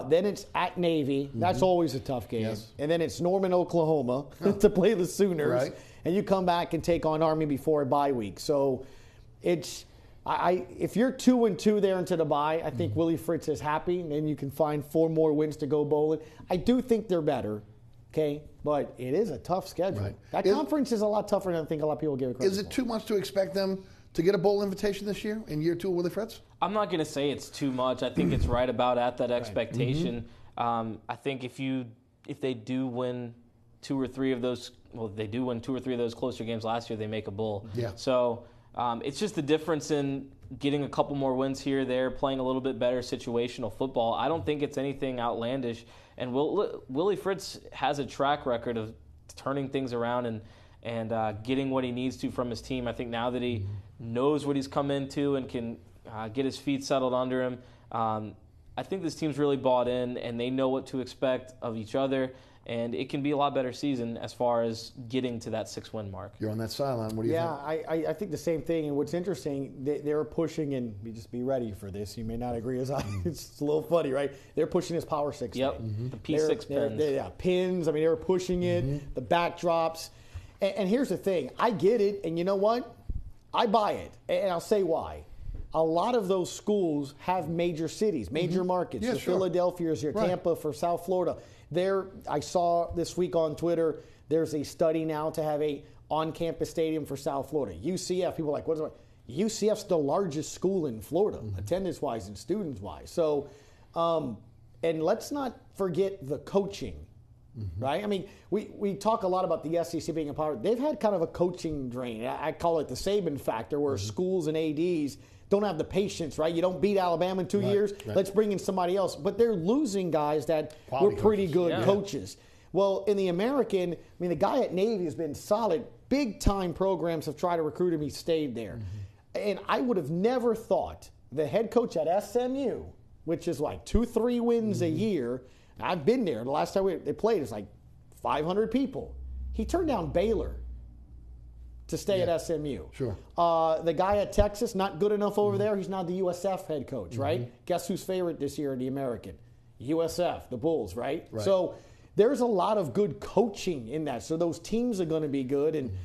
Then it's at Navy. That's always a tough game. Yes. And then it's Norman, Oklahoma to play the Sooners. Right. And you come back and take on Army before a bye week. So it's... if you're 2-2 there into the bye, I think Willie Fritz is happy, and then you can find 4 more wins to go bowling. I do think they're better, okay? But it is a tough schedule. Right. That conference is a lot tougher than I think a lot of people give it credit for. Is it too much to expect them to get a bowl invitation this year in year 2 of Willie Fritz? I'm not going to say it's too much. I think it's right about at that expectation. I think if they do win 2 or 3 of those, they do win 2 or 3 of those closer games last year, they make a bowl. Yeah. So it's just the difference in getting a couple more wins here or there, playing a little bit better situational football. I don't think it's anything outlandish. And Willie Fritz has a track record of turning things around and getting what he needs to from his team. I think now that he knows what he's come into and can get his feet settled under him, I think this team's really bought in and they know what to expect of each other. And it can be a lot better season as far as getting to that 6-win mark. You're on that sideline. What do you think? I think the same thing. And what's interesting, they're pushing, and just be ready for this. You may not agree as I. It's a little funny, right? They're pushing this Power 6. Yep, the P6 pins. Pins. I mean, they were pushing it, the backdrops. And here's the thing. I get it, and you know what? I buy it, and I'll say why. A lot of those schools have major cities, major markets. Yeah, sure. Philadelphia is here, Tampa for South Florida. I saw this week on Twitter, there's a study now to have a on-campus stadium for South Florida. UCF, people are like, what is it? UCF's the largest school in Florida, attendance-wise and students-wise. So, and let's not forget the coaching, right? I mean, we talk a lot about the SEC being empowered. They've had kind of a coaching drain. I call it the Saban factor, where schools and ADs don't have the patience, right? You don't beat Alabama in 2 years. Right. Let's bring in somebody else. But they're losing guys that were pretty good coaches. Well, in the American, I mean, the guy at Navy has been solid. Big-time programs have tried to recruit him. He stayed there. And I would have never thought the head coach at SMU, which is like 2-3 wins a year. I've been there. The last time they played, it's like 500 people. He turned down Baylor to stay at SMU. Sure. The guy at Texas, not good enough over there. He's now the USF head coach, right? Guess who's favorite this year in the American? USF, the Bulls, right? So there's a lot of good coaching in that. So those teams are going to be good. And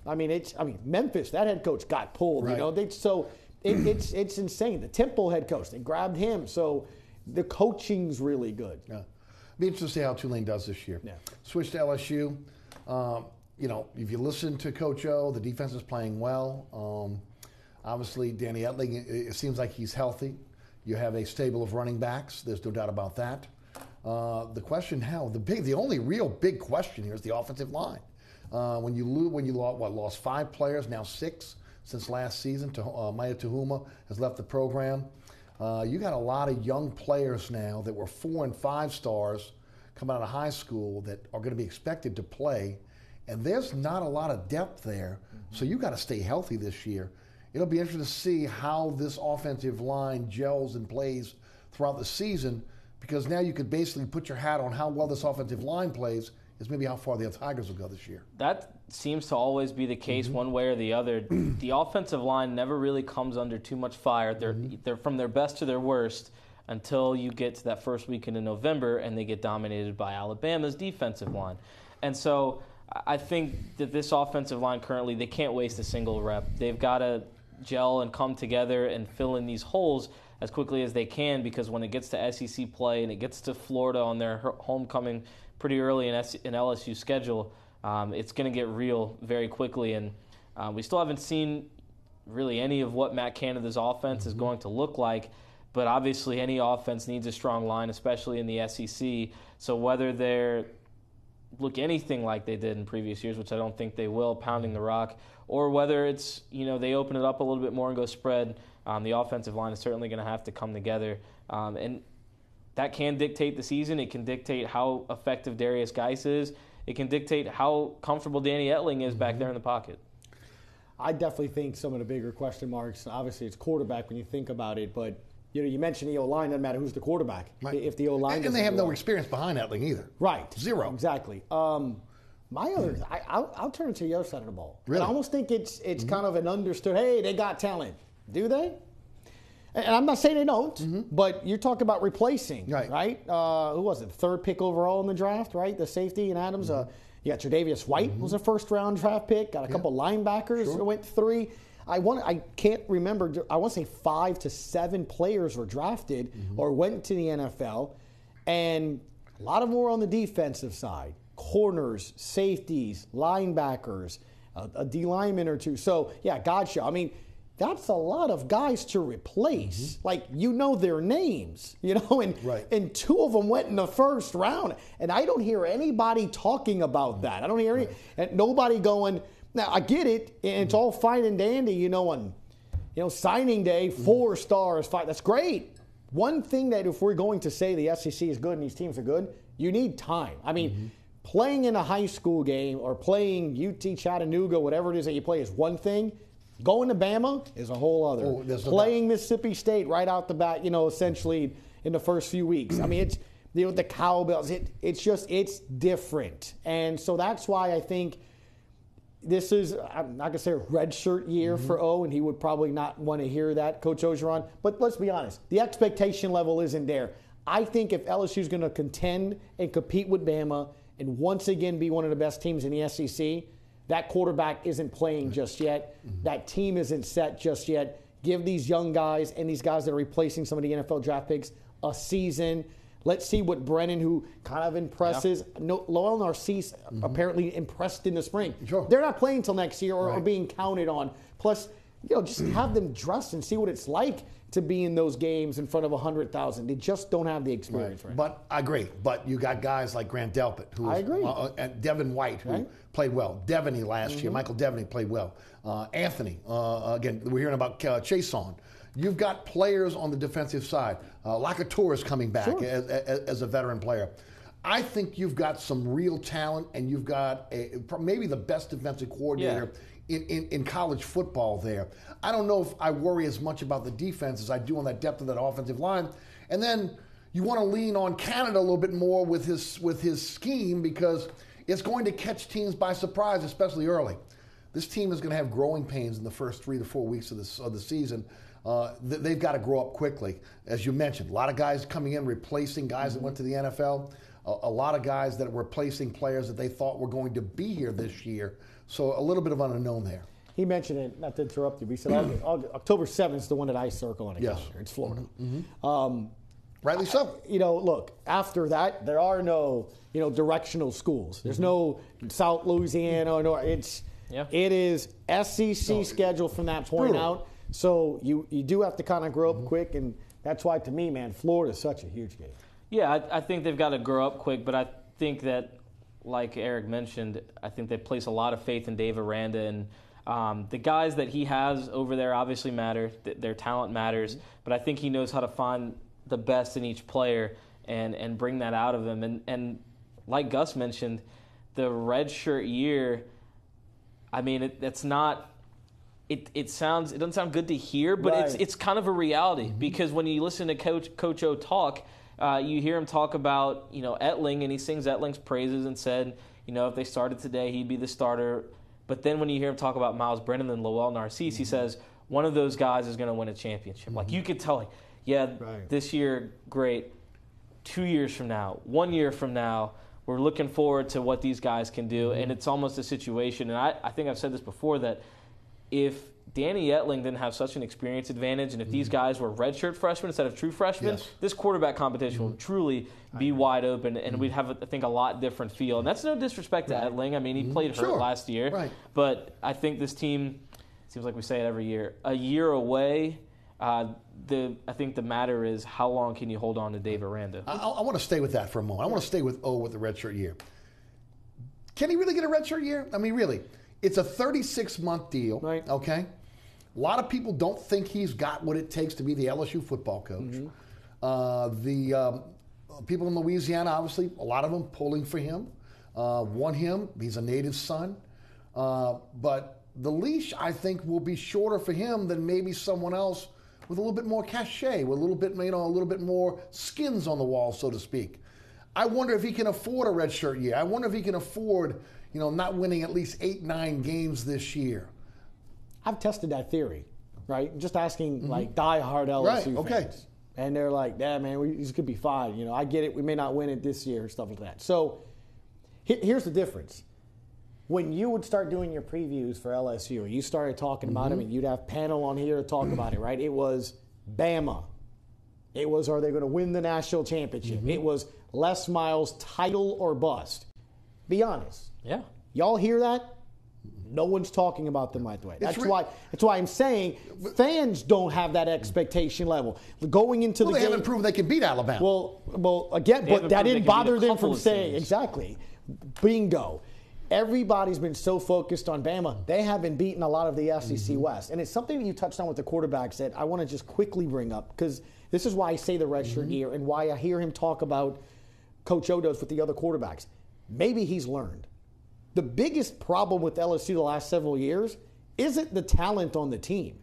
I mean, Memphis, that head coach got pulled. Right. You know, it's insane. The Temple head coach, they grabbed him. So the coaching's really good. Yeah. Be interesting to see how Tulane does this year. Yeah. Switch to LSU. If you listen to Coach O, the defense is playing well. Obviously, Danny Etling, it seems like he's healthy. You have a stable of running backs. There's no doubt about that. The question now, the only real big question here is the offensive line. When you lost 5 players, now 6 since last season. Maya Tuhuma has left the program. You got a lot of young players now that were 4 and 5 stars coming out of high school that are going to be expected to play, and there's not a lot of depth there. So you got to stay healthy this year. It'll be interesting to see how this offensive line gels and plays throughout the season, because now you could basically put your hat on how well this offensive line plays is maybe how far the Tigers will go this year. That seems to always be the case one way or the other. The offensive line never really comes under too much fire. They're from their best to their worst until you get to that first weekend in November and they get dominated by Alabama's defensive line. And so I think that this offensive line currently, they can't waste a single rep. They've got to gel and come together and fill in these holes as quickly as they can, because when it gets to SEC play and it gets to Florida on their homecoming pretty early in LSU schedule, it's going to get real very quickly. And we still haven't seen really any of what Matt Canada's offense is going to look like. But obviously any offense needs a strong line, especially in the SEC. So whether they're look anything like they did in previous years, which I don't think they will, pounding the rock, or whether it's, they open it up a little bit more and go spread, the offensive line is certainly going to have to come together. And that can dictate the season. It can dictate how effective Darius Geis is. It can dictate how comfortable Danny Etling is back there in the pocket. I definitely think some of the bigger question marks, obviously it's quarterback when you think about it, but you mentioned the O-line, doesn't matter who's the quarterback. Right. If the O-line and they have no experience behind Etling either. Right. 0. Exactly. I'll turn it to the other side of the ball. Really? I almost think it's kind of an understood, hey, they got talent. Do they? And I'm not saying they don't, but you're talking about replacing, right? Who was it? 3rd pick overall in the draft, right? The safety in Adams. You got Tre'Davious White was a first-round draft pick. Got a couple linebackers that went 3. I can't remember. I want to say 5 to 7 players were drafted or went to the NFL, and a lot of them were on the defensive side: corners, safeties, linebackers, a D lineman or 2. So gotcha. I mean, that's a lot of guys to replace. Like, their names, and 2 of them went in the first round, and I don't hear anybody talking about that. I don't hear and nobody going. Now, I get it, and it's all fine and dandy, on signing day, 4 stars, 5. That's great. One thing that if we're going to say the SEC is good and these teams are good, you need time. I mean, playing in a high school game or playing UT Chattanooga, whatever it is that you play, is one thing. Going to Bama is a whole other. Playing Mississippi State right out the bat, essentially in the first few weeks. I mean, it's the cowbells. It's different. And so that's why I think this is, I'm not going to say a red shirt year for O, and he would probably not want to hear that, Coach Orgeron. But let's be honest, the expectation level isn't there. I think if LSU is going to contend and compete with Bama and once again be one of the best teams in the SEC, that quarterback isn't playing just yet. That team isn't set just yet. Give these young guys and these guys that are replacing some of the NFL draft picks a season. Let's see what Brennan, who kind of impresses. Lowell Narcisse apparently impressed in the spring. Sure. They're not playing until next year or being counted on. Plus, just have them dressed and see what it's like to be in those games in front of 100,000. They just don't have the experience. Right. But I agree. But you got guys like Grant Delpit, who and Devin White, who played well. Devaney last year. Michael Devaney played well. Anthony, again, we're hearing about Chason. You've got players on the defensive side. Lacouture is coming back as a veteran player. I think you've got some real talent, and you've got maybe the best defensive coordinator in college football there. I don't know if I worry as much about the defense as I do on that depth of that offensive line. And then you want to lean on Canada a little bit more with his scheme, because it's going to catch teams by surprise, especially early. This team is going to have growing pains in the first 3 to 4 weeks of the season. They've got to grow up quickly. As you mentioned, a lot of guys coming in replacing guys that went to the NFL. a lot of guys that were replacing players that they thought were going to be here this year. So a little bit of an unknown there. He mentioned it, not to interrupt you, but he said October 7th is the one that I circle on a calendar. It's Florida. Rightly so. Look, after that, there are no, directional schools. There's no South Louisiana or it is SEC schedule from that point out. So you do have to kind of grow up quick, and that's why, to me, man, Florida is such a huge game. Yeah, I think they've got to grow up quick, but I think that, like Eric mentioned, I think they place a lot of faith in Dave Aranda, and the guys that he has over there obviously matter. Their talent matters, but I think he knows how to find the best in each player and bring that out of them. And like Gus mentioned, the redshirt year, I mean, it doesn't sound good to hear, but it's kind of a reality because when you listen to Coach O talk, you hear him talk about, Etling, and he sings Etling's praises and said, if they started today, he'd be the starter. But then when you hear him talk about Miles Brennan and Lowell Narcisse, he says, one of those guys is going to win a championship. Like, you could tell, this year, great. 2 years from now, 1 year from now, we're looking forward to what these guys can do. And it's almost a situation, and I think I've said this before, that if Danny Etling didn't have such an experience advantage, and if these guys were redshirt freshmen instead of true freshmen, this quarterback competition would truly be wide open, and we'd have, I think, a lot different feel. And that's no disrespect to Etling. I mean, he played hurt last year. But I think this team, it seems like we say it every year, a year away. I think the matter is how long can you hold on to Dave Aranda? I want to stay with that for a moment. I want to stay with with the redshirt year. Can he really get a redshirt year? I mean, really. It's a 36-month deal, okay? A lot of people don't think he's got what it takes to be the LSU football coach. The people in Louisiana, obviously, a lot of them pulling for him, want him. He's a native son. But the leash, I think, will be shorter for him than maybe someone else with a little bit more cachet, with a little bit more skins on the wall, so to speak. I wonder if he can afford a redshirt year. I wonder if he can afford, not winning at least 8-9 games this year. I've tested that theory, right? Just asking diehard LSU fans. And they're like, man, this could be fine. I get it. We may not win it this year, stuff like that. So here's the difference. When you would start doing your previews for LSU, and you started talking about them, and you'd have panel on here to talk about it, right? It was Bama. It was, are they going to win the national championship? It was Les Miles, title or bust. Be honest. Yeah. Y'all hear that? No one's talking about them right away. That's why I'm saying fans don't have that expectation level. Going into the game, they haven't proven they can beat Alabama. Well, again, but that didn't bother them from saying exactly. Bingo. Everybody's been so focused on Bama, they haven't beaten a lot of the SEC West. And it's something that you touched on with the quarterbacks that I want to just quickly bring up, because this is why I say the redshirt year and why I hear him talk about Coach O does with the other quarterbacks. Maybe he's learned. The biggest problem with LSU the last several years isn't the talent on the team.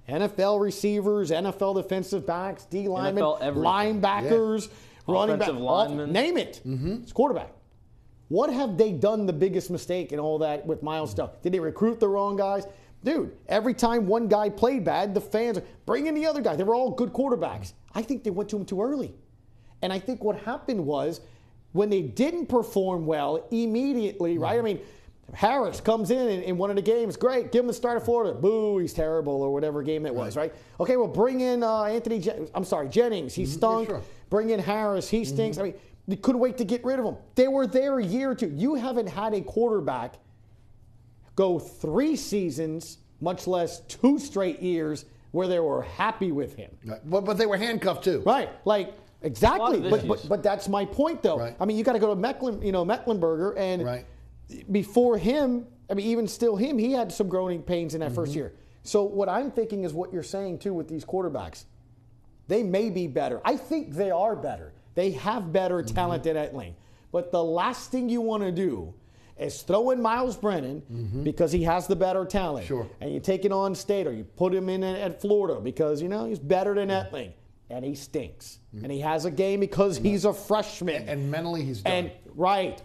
NFL receivers, NFL defensive backs, D linemen, linebackers, running back, linemen. Name it. It's quarterback. What have they done the biggest mistake in all that with Miles stuff? Did they recruit the wrong guys? Dude, every time one guy played bad, the fans bring in the other guy. They were all good quarterbacks. I think they went to him too early. And I think what happened was when they didn't perform well immediately, right? I mean, Harris comes in one of the games. Great, give him the start of Florida. Boo, he's terrible, or whatever game it was, right? Okay, well, bring in Jennings. He stunk. Sure. Bring in Harris. He stinks. I mean, they couldn't wait to get rid of him. They were there a year or two. You haven't had a quarterback go 3 seasons, much less 2 straight years, where they were happy with him. Right. But they were handcuffed too. Right. Exactly. But that's my point, though. Right. I mean, you got to go to Mecklenburger, and before him, I mean, even still him, he had some growing pains in that first year. So what I'm thinking is what you're saying, too, with these quarterbacks. They may be better. I think they are better. They have better talent than Etling. But the last thing you want to do is throw in Miles Brennan because he has the better talent. Sure. And you take it on state, or you put him in at Florida because, he's better than Etling. And he stinks. And he has a game because he's a freshman. And mentally he's done.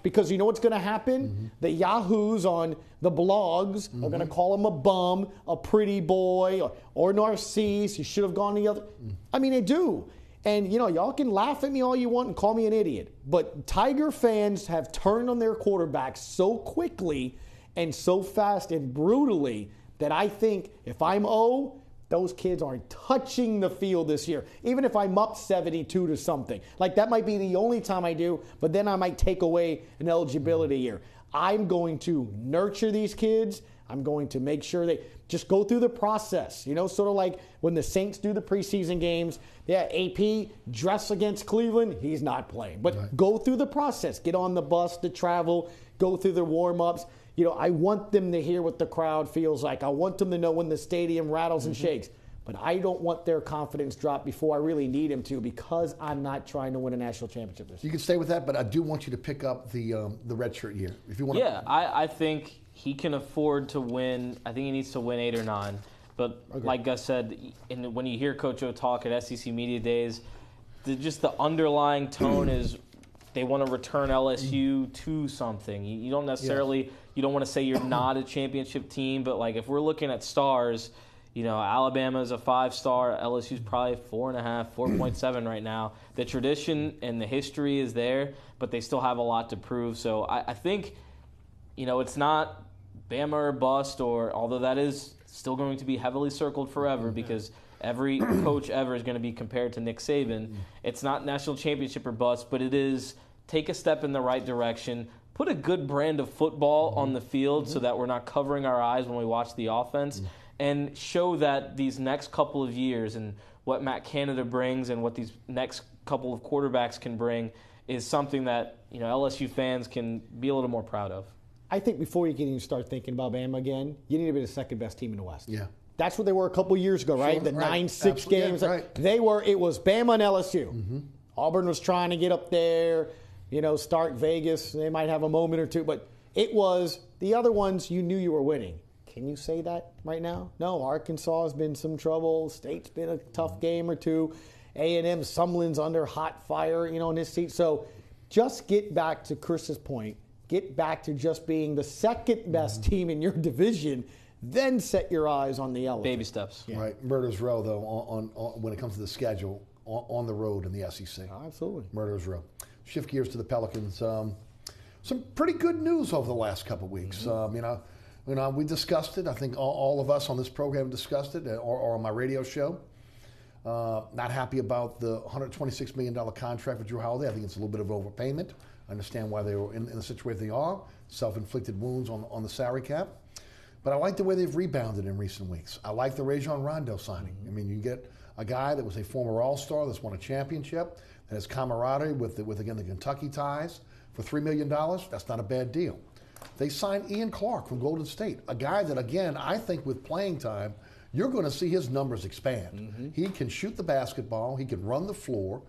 Because you know what's going to happen? The yahoos on the blogs are going to call him a bum, a pretty boy, or Narcisse. He should have gone the other. I mean, they do. And, y'all can laugh at me all you want and call me an idiot, but Tiger fans have turned on their quarterbacks so quickly and so fast and brutally that I think if I'm those kids aren't touching the field this year, even if I'm up 72 to something. Like, that might be the only time I do, but then I might take away an eligibility year. I'm going to nurture these kids. I'm going to make sure they just go through the process. Sort of like when the Saints do the preseason games. Yeah, AP, dress against Cleveland, he's not playing. But Go through the process. Get on the bus to travel. Go through the warm-ups. I want them to hear what the crowd feels like. I want them to know when the stadium rattles and shakes. But I don't want their confidence drop before I really need them to, because I'm not trying to win a national championship this year. You can stay with that, but I do want you to pick up the redshirt year. If you want. Yeah, I think he can afford to win. I think he needs to win 8 or 9. But like Gus said, and when you hear Coach O talk at SEC Media Days, just the underlying tone is they want to return LSU to something. You don't necessarily, you don't want to say you're not a championship team, but like if we're looking at stars, Alabama's a 5-star, LSU's probably 4.5, 4.7 right now. The tradition and the history is there, but they still have a lot to prove. So I think, it's not Bama or bust, although that is still going to be heavily circled forever because every coach ever is going to be compared to Nick Saban. It's not national championship or bust, but it is take a step in the right direction, put a good brand of football on the field so that we're not covering our eyes when we watch the offense, and show that these next couple of years and what Matt Canada brings and what these next couple of quarterbacks can bring is something that LSU fans can be a little more proud of. I think before you can even start thinking about Bama again, you need to be the second best team in the West. Yeah. That's what they were a couple years ago, right? Sure, the right. 9-6 games. Yeah, right. It was Bama and LSU. Auburn was trying to get up there, start Vegas. They might have a moment or two, but it was the other ones you knew you were winning. Can you say that right now? No, Arkansas has been some trouble. State's been a tough game or two. A&M, Sumlin's under hot fire, in his seat. So just get back to Chris's point. Get back to just being the second best team in your division. Then set your eyes on the elephant. Baby steps. Yeah. Right. Murder's Row, though, on when it comes to the schedule, on the road in the SEC. Oh, absolutely. Murder's Row. Shift gears to the Pelicans. Some pretty good news over the last couple of weeks. We discussed it. I think all of us on this program discussed it, or on my radio show. Not happy about the $126 million contract with Drew Holiday. I think it's a little bit of overpayment. I understand why they were in the situation they are. Self-inflicted wounds on the salary cap. But I like the way they've rebounded in recent weeks. I like the Rajon Rondo signing. I mean, you get a guy that was a former All-Star that's won a championship, that has camaraderie with again, the Kentucky ties for $3 million. That's not a bad deal. They signed Ian Clark from Golden State, a guy that, again, I think with playing time, you're going to see his numbers expand. He can shoot the basketball. He can run the floor.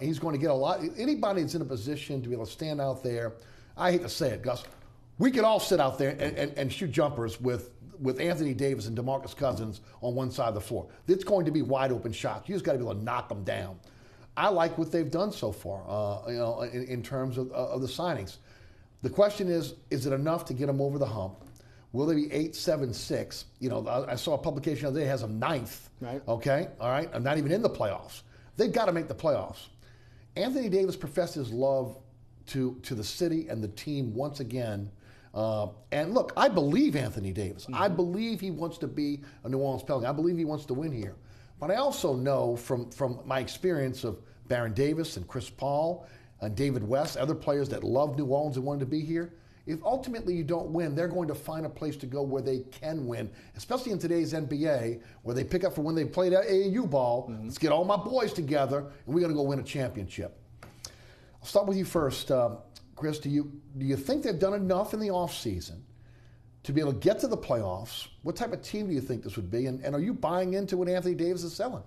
He's going to get a lot. Anybody that's in a position to be able to stand out there, I hate to say it, Gus, we could all sit out there and shoot jumpers with Anthony Davis and DeMarcus Cousins on one side of the floor. It's going to be wide open shots. You just got to be able to knock them down. I like what they've done so far, in terms of the signings. The question is it enough to get them over the hump? Will they be 8, 7, 6? I saw a publication the other day that has them 9th. Right. Okay, all right. I'm not even in the playoffs. They've got to make the playoffs. Anthony Davis professed his love to the city and the team once again. And look, I believe Anthony Davis. I believe he wants to be a New Orleans Pelican. I believe he wants to win here. But I also know from my experience of Baron Davis and Chris Paul and David West, other players that love New Orleans and wanted to be here, if ultimately you don't win, they're going to find a place to go where they can win, especially in today's NBA, where they pick up for when they played AAU ball. Let's get all my boys together, and we're going to go win a championship. I'll start with you first. Chris, do you think they've done enough in the offseason to be able to get to the playoffs? What type of team do you think this would be? And are you buying into what Anthony Davis is selling?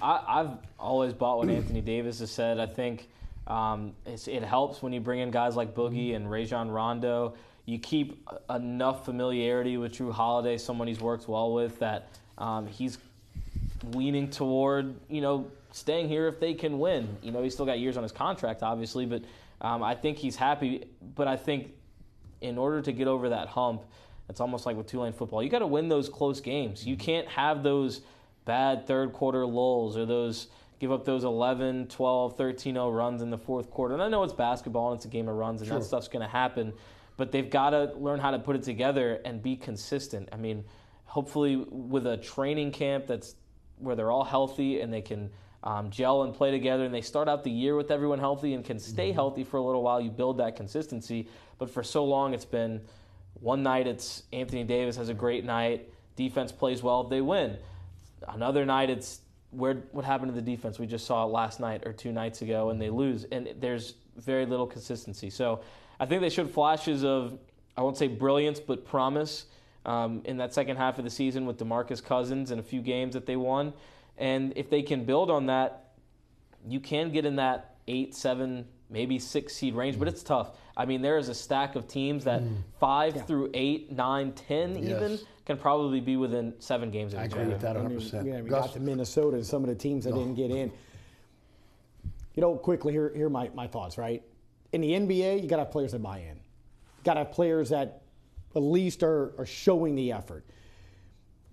I've always bought what Anthony Davis has said. I think it helps when you bring in guys like Boogie and Rajon Rondo. You keep enough familiarity with Drew Holiday, someone he's worked well with, that he's leaning toward, staying here if they can win. He's still got years on his contract, obviously, but I think he's happy. But I think in order to get over that hump, it's almost like with Tulane football. You got to win those close games. You can't have those bad third quarter lulls or those give up those 11, 12, 13-0 runs in the fourth quarter. And I know it's basketball and it's a game of runs and that stuff's going to happen, but they've got to learn how to put it together and be consistent. I mean, hopefully with a training camp that's where they're all healthy and they can gel and play together, and they start out the year with everyone healthy and can stay healthy for a little while, you build that consistency. But for so long it's been one night it's Anthony Davis has a great night, defense plays well, they win. Another night it's what happened to the defense? We just saw it last night or 2 nights ago, and they lose. And there's very little consistency. So I think they showed flashes of, I won't say brilliance, but promise in that second half of the season with DeMarcus Cousins and a few games that they won. And if they can build on that, you can get in that 8, 7, maybe 6 seed range, but it's tough. I mean, there is a stack of teams that 5 through 8, 9, 10 even can probably be within 7 games of each other. I agree with that 100%. We got to Minnesota and some of the teams that didn't get in. You know, quickly, here are my thoughts, right? In the NBA, you got to have players that buy in. You got to have players that at least are showing the effort.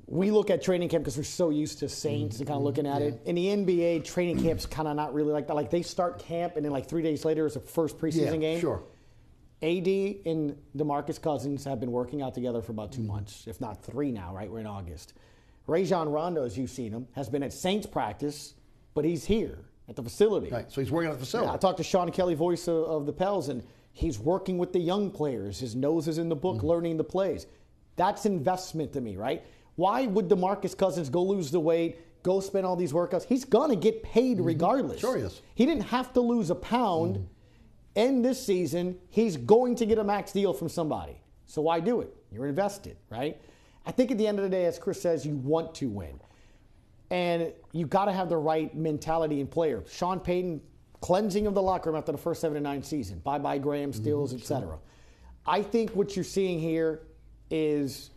We look at training camp because we're so used to Saints and kind of looking at it. In the NBA, training camp's kind of not really like that. Like, they start camp, and then like 3 days later is the first preseason game. Sure. AD and DeMarcus Cousins have been working out together for about 2 months, if not 3 now, right? We're in August. Rajon Rondo, as you've seen him, has been at Saints practice, but he's here at the facility. Right, so he's working at the facility. Yeah, I talked to Sean Kelly, voice of the Pels, and he's working with the young players. His nose is in the book, learning the plays. That's investment to me, right? Why would DeMarcus Cousins go lose the weight, go spend all these workouts? He's going to get paid regardless. Sure he is. He didn't have to lose a pound. And this season, he's going to get a max deal from somebody. So why do it? You're invested, right? I think at the end of the day, as Chris says, you want to win. And you got to have the right mentality and player. Sean Payton, cleansing of the locker room after the first 7 to 9 season. Bye-bye Graham Stills, etc. I think what you're seeing here is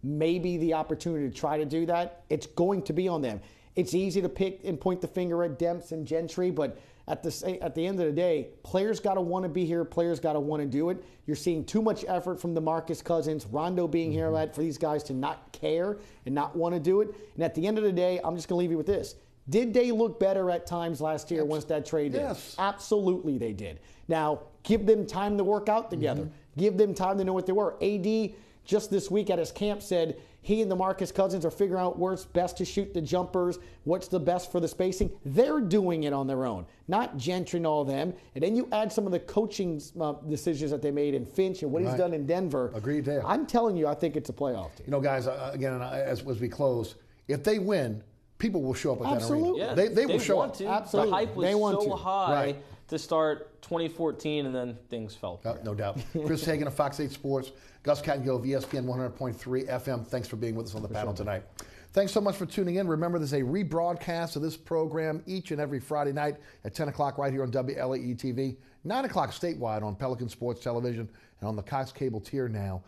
maybe the opportunity to try to do that. It's going to be on them. It's easy to pick and point the finger at Demps and Gentry, but at the end of the day, players got to want to be here. Players got to want to do it. You're seeing too much effort from DeMarcus Cousins, Rondo being here for these guys to not care and not want to do it. And at the end of the day, I'm just going to leave you with this. Did they look better at times last year once that trade did? Yes. Absolutely they did. Now, give them time to work out together. Give them time to know what they were. AD just this week at his camp said he and DeMarcus Cousins are figuring out where's best to shoot the jumpers, what's the best for the spacing. They're doing it on their own, not Gentry and all of them. And then you add some of the coaching decisions that they made in Finch and what he's done in Denver. Agreed there. I'm telling you, I think it's a playoff team. You know, guys, again, as we close, if they win, people will show up at that arena. Yeah, They will show up. To. Absolutely. The hype was They want so to. high to start 2014, and then things fell apart. No doubt. Chris Hagan of Fox 8 Sports, Gus Kattengell of ESPN 100.3 FM. Thanks for being with us on the panel tonight. Thanks so much for tuning in. Remember, there's a rebroadcast of this program each and every Friday night at 10 o'clock right here on WLAE-TV, 9 o'clock statewide on Pelican Sports Television, and on the Cox Cable tier now,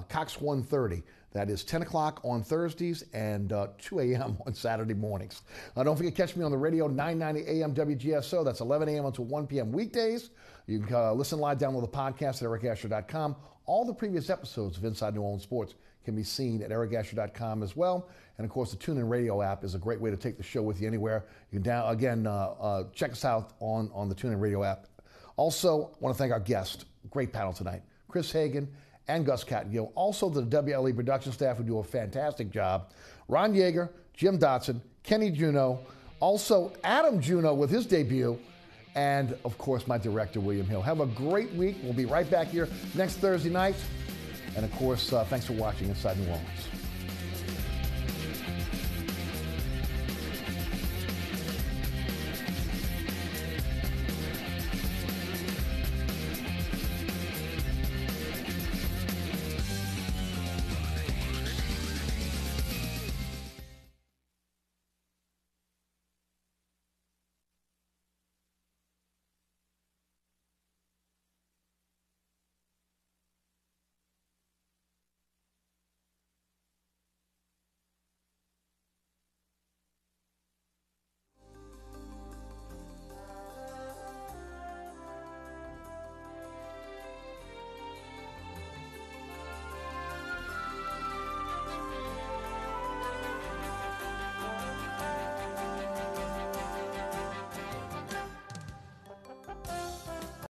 Cox 130. That is 10 o'clock on Thursdays and 2 a.m. on Saturday mornings. Don't forget to catch me on the radio, 990 a.m. WGSO. That's 11 a.m. until 1 p.m. weekdays. You can listen live, download the podcast at ericasher.com. All the previous episodes of Inside New Orleans Sports can be seen at ericasher.com as well. And, of course, the TuneIn Radio app is a great way to take the show with you anywhere. You can, check us out on the TuneIn Radio app. Also, I want to thank our guest. Great panel tonight. Chris Hagan and Gus Kattengell. Also, the WLE production staff who do a fantastic job. Ron Yeager, Jim Dotson, Kenny Juneau. Also, Adam Juneau with his debut. And, of course, my director, William Hill. Have a great week. We'll be right back here next Thursday night. And, of course, thanks for watching Inside New Orleans.